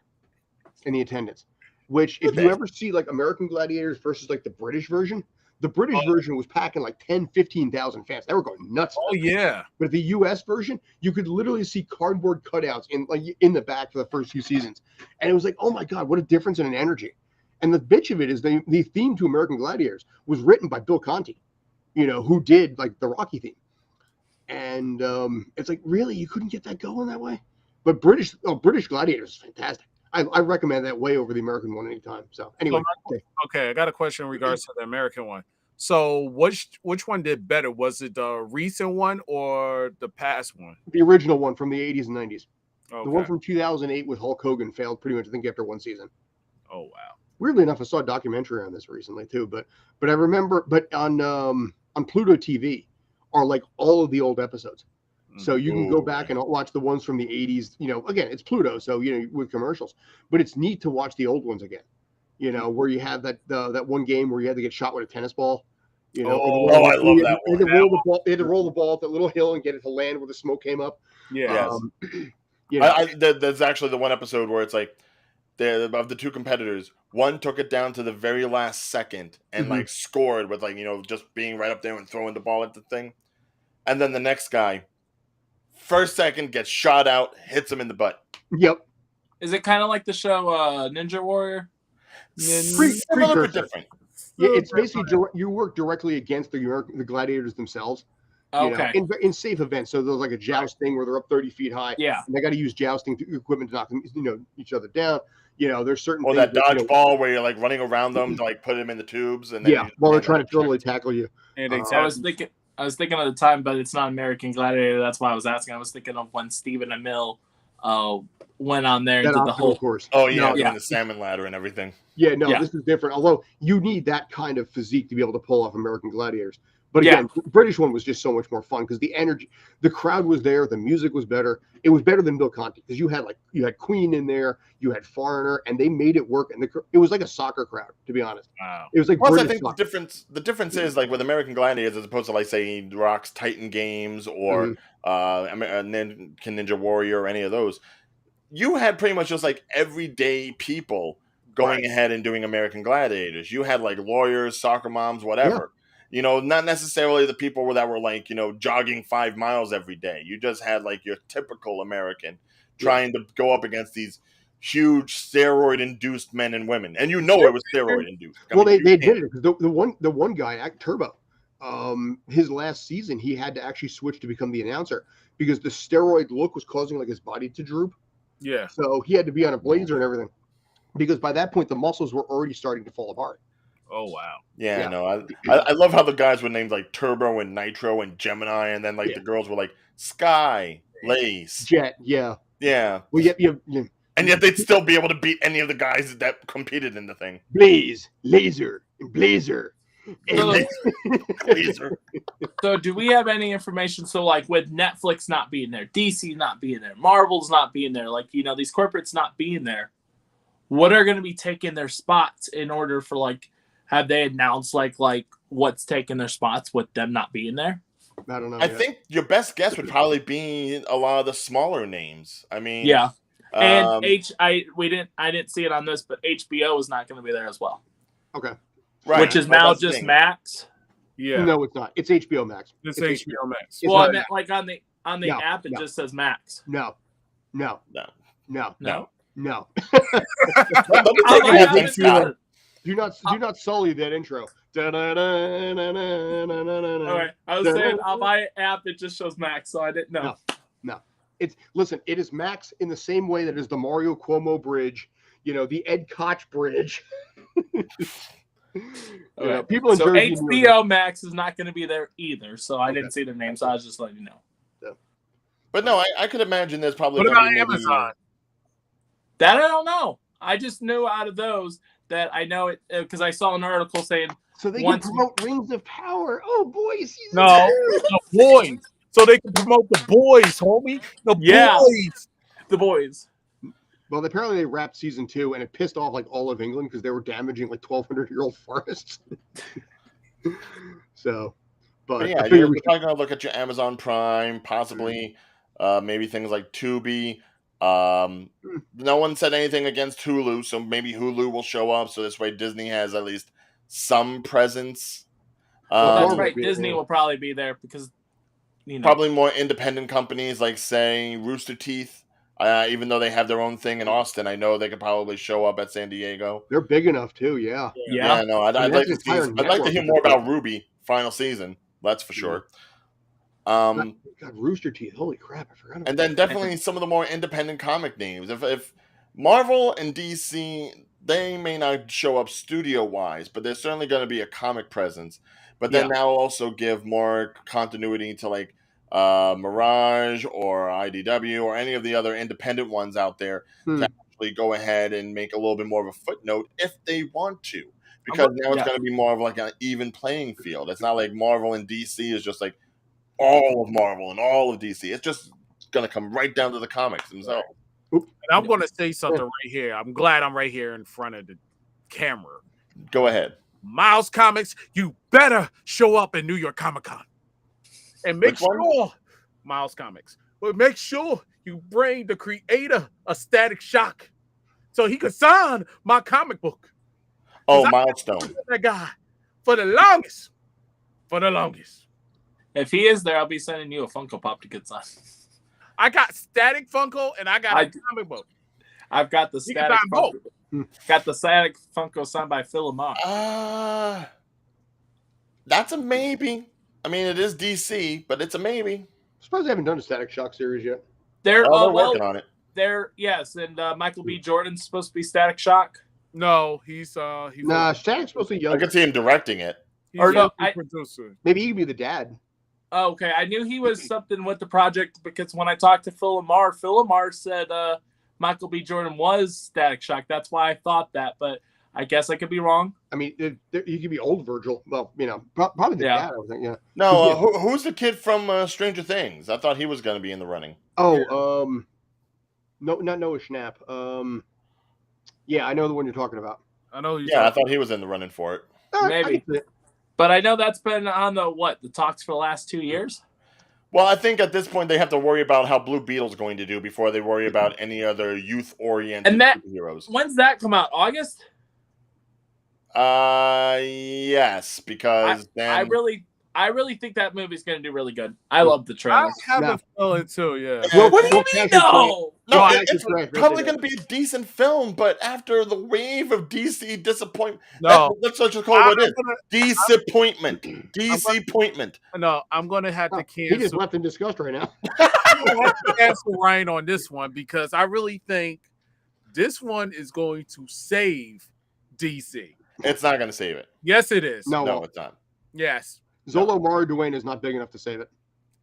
in the attendance, which if you ever see like American Gladiators versus like the British version, the British version was packing like 10,000-15,000 fans. They were going nuts. Oh yeah. But the US version, you could literally see cardboard cutouts in the back for the first few seasons. And it was like, oh my God, what a difference in an energy. And the bitch of it is the theme to American Gladiators was written by Bill Conti, who did like the Rocky theme. And it's like, really, you couldn't get that going that way? But British Gladiators is fantastic. I recommend that way over the American one anytime. So anyway. Okay, I got a question in regards to the American one. So which one did better? Was it the recent one or the past one? The original one from the 80s and 90s. Okay. The one from 2008 with Hulk Hogan failed pretty much, I think, after one season. Oh, wow. Weirdly enough, I saw a documentary on this recently too. But I remember, but on Pluto TV are like all of the old episodes. So you can go back and watch the ones from the 80s. You know, again, it's Pluto, so you know, with commercials. But it's neat to watch the old ones again. You know, where you have that one game where you had to get shot with a tennis ball. You know, I love that one. They had to roll the ball up that little hill and get it to land where the smoke came up. Yeah. You know, there's actually the one episode where it's like of the two competitors, one took it down to the very last second and like scored with, like, you know, just being right up there and throwing the ball at the thing, and then the next guy, first second, gets shot out, hits him in the butt. Yep. Is it kind of like the show Ninja Warrior? A little bit different. Yeah, it's basically you work directly against the gladiators themselves. Okay. You know, in safe events. So there's like a jousting where they're up 30 feet high. Yeah. And they got to use jousting equipment to knock them, you know, each other down. You know, there's certain Or things that dodgeball where you're like running around them to like put them in the tubes, and then while they're trying to totally tackle you. And I was thinking at the time, but it's not American Gladiator. That's why I was asking. I was thinking of when Stephen Amell went on there and did the whole course. Oh yeah, doing the salmon ladder and everything. Yeah, this is different. Although you need that kind of physique to be able to pull off American Gladiators. But again, the British one was just so much more fun because the energy, the crowd was there, the music was better. It was better than Bill Conti because you had Queen in there, you had Foreigner, and they made it work. And it was like a soccer crowd, to be honest. Wow. It was like Plus, British I think soccer. the difference is like with American Gladiators as opposed to like say Rock's Titan Games or Ninja Warrior or any of those. You had pretty much just like everyday people going ahead and doing American Gladiators. You had like lawyers, soccer moms, whatever. You know, not necessarily the people that were like, you know, jogging 5 miles every day. You just had like your typical American trying to go up against these huge steroid-induced men and women, and you know it was steroid-induced. Well, they did it because the one guy, Turbo, his last season he had to actually switch to become the announcer because the steroid look was causing like his body to droop. Yeah. So he had to be on a blazer and everything because by that point the muscles were already starting to fall apart. Oh wow. Yeah. No, I love how the guys were named like Turbo and Nitro and Gemini, and then like the girls were like Sky, Lace, Jet. Yeah. Well, and yet they'd still be able to beat any of the guys that competed in the thing. Blaze, Laser, and Blazer. So do we have any information? So like with Netflix not being there, DC not being there, Marvel's not being there, like, you know, these corporates not being there, what are going to be taking their spots in order for like, have they announced like what's taking their spots with them not being there? I don't know. I think your best guess would probably be a lot of the smaller names. I mean, and I didn't see it on this, but HBO is not going to be there as well. Okay. Right. Which is now just Max. Yeah. No, it's not. It's HBO Max. It's HBO Max. Well, I meant like on the app it just says Max. No. No. Do not sully that intro. All right. I was saying on my app it just shows Max, so I didn't know. No. It is Max in the same way that it is the Mario Cuomo Bridge, you know, the Ed Koch Bridge. People in Jersey, HBO Max is not going to be there either, so I didn't see their names, so I was just letting you know. But no, I could imagine there's probably. What about Amazon? That I don't know. I just knew out of those that I know it because I saw an article saying so they can promote Rings of Power. Oh boy, the boys. So they can promote the boys, homie. The boys. Well, apparently they wrapped season 2, and it pissed off like all of England because they were damaging like 1,200-year-old forests. So, but yeah, you're probably gonna look at your Amazon Prime, possibly, maybe things like Tubi. No one said anything against Hulu, so maybe Hulu will show up. So this way, Disney has at least some presence. Well, that's right. Disney will probably be there because, you know, probably more independent companies like say Rooster Teeth. Even though they have their own thing in Austin, I know they could probably show up at San Diego. They're big enough too, yeah. No, I'd like to hear more about RWBY final season. That's for sure. God, Rooster Teeth, holy crap! I forgot about and then definitely some of the more independent comic names. If Marvel and DC, they may not show up studio wise, but there's certainly going to be a comic presence. But then that'll also give more continuity to like Mirage or IDW or any of the other independent ones out there to actually go ahead and make a little bit more of a footnote if they want to, because now it's going to be more of like an even playing field. It's not like Marvel and DC is just like all of Marvel and all of DC. It's just going to come right down to the comics themselves. And I'm going to say something right here. I'm glad I'm right here in front of the camera. Go ahead. Miles Comics, you better show up in New York Comic Con. And make sure, Miles Comics, but make sure you bring the creator of Static Shock so he could sign my comic book. Oh, Milestone. That guy for the longest. For the longest. If he is there, I'll be sending you a Funko Pop to get signed. I got Static Funko and I got a comic book. I've got the Static Funko. Got the Static Funko signed by Phil Lamar. That's a maybe. I mean, it is DC, but it's a maybe. I suppose they haven't done a Static Shock series yet. They're working on it. And Michael B. Jordan's supposed to be Static Shock. No, he's Static's supposed to be young. I could see him directing it. Or no, producer. Maybe he could be the dad. Oh, okay, I knew he was something with the project because when I talked to Phil Lamar said Michael B. Jordan was Static Shock. That's why I thought that, but I guess I could be wrong. I mean, he could be old Virgil. Well, probably the dad. I think, yeah. No, who's the kid from Stranger Things? I thought he was going to be in the running. Oh, no, not Noah Schnapp. Yeah, I know the one you're talking about. I know. I thought he was in the running for it. Maybe, but I know that's been on the talks for the last 2 years. Well, I think at this point they have to worry about how Blue Beetle's going to do before they worry about any other youth-oriented superheroes. When's that come out? August? Yes, because I really think that movie's going to do really good. I love the trailer. I have a feeling too, yeah. What do you mean, no? No, it's probably going to be a decent film, but after the wave of DC disappointment, let's just call it what it is. Disappointment. Disappointment. No, I'm going to have to cancel. He just left in disgust right now. I'm going to have to cancel Ryan on this one because I really think this one is going to save DC. It's not going to save it. Yes, it is. No, it's not. Yes. Zolo Mara Duane is not big enough to save it.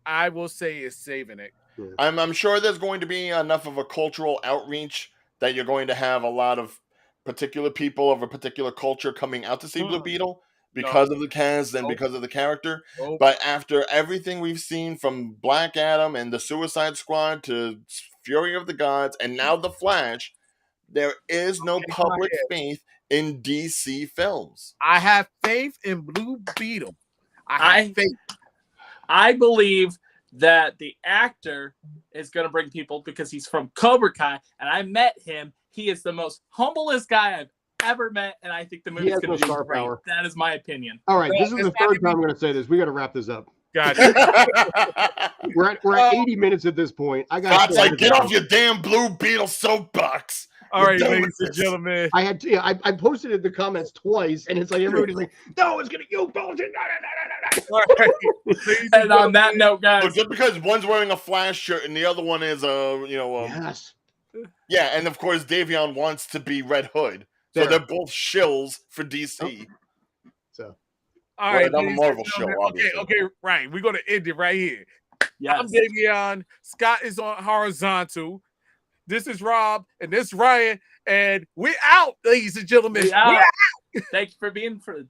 I will say it's saving it. Yeah. I'm sure there's going to be enough of a cultural outreach that you're going to have a lot of particular people of a particular culture coming out to see Blue Beetle because of the cast and because of the character. But after everything we've seen from Black Adam and the Suicide Squad to Fury of the Gods and now The Flash, there is no public faith in DC films. I have faith in Blue Beetle. I have faith. I believe that the actor is going to bring people because he's from Cobra Kai, and I met him. He is the most humblest guy I've ever met, and I think the movie's going to be great. Power. That is my opinion. All right, this is the third time I'm going to say this. We got to wrap this up. Gotcha. we're at 80 minutes at this point. I got to get off your damn Blue Beetle soapbox. All right, ladies and gentlemen. I posted it in the comments twice, and it's like everybody's like, "No, it's gonna you bullshit." And on that note, guys, so just because one's wearing a Flash shirt and the other one is yes, yeah, and of course Davion wants to be Red Hood, so they're both shills for DC. So, all right, I'm a Marvel show. Obviously. Okay, right. We're gonna end it right here. Yes. I'm Davion. Scott is on horizontal. This is Rob, and this is Ryan, and we're out, ladies and gentlemen. We're out. Thank you for being for the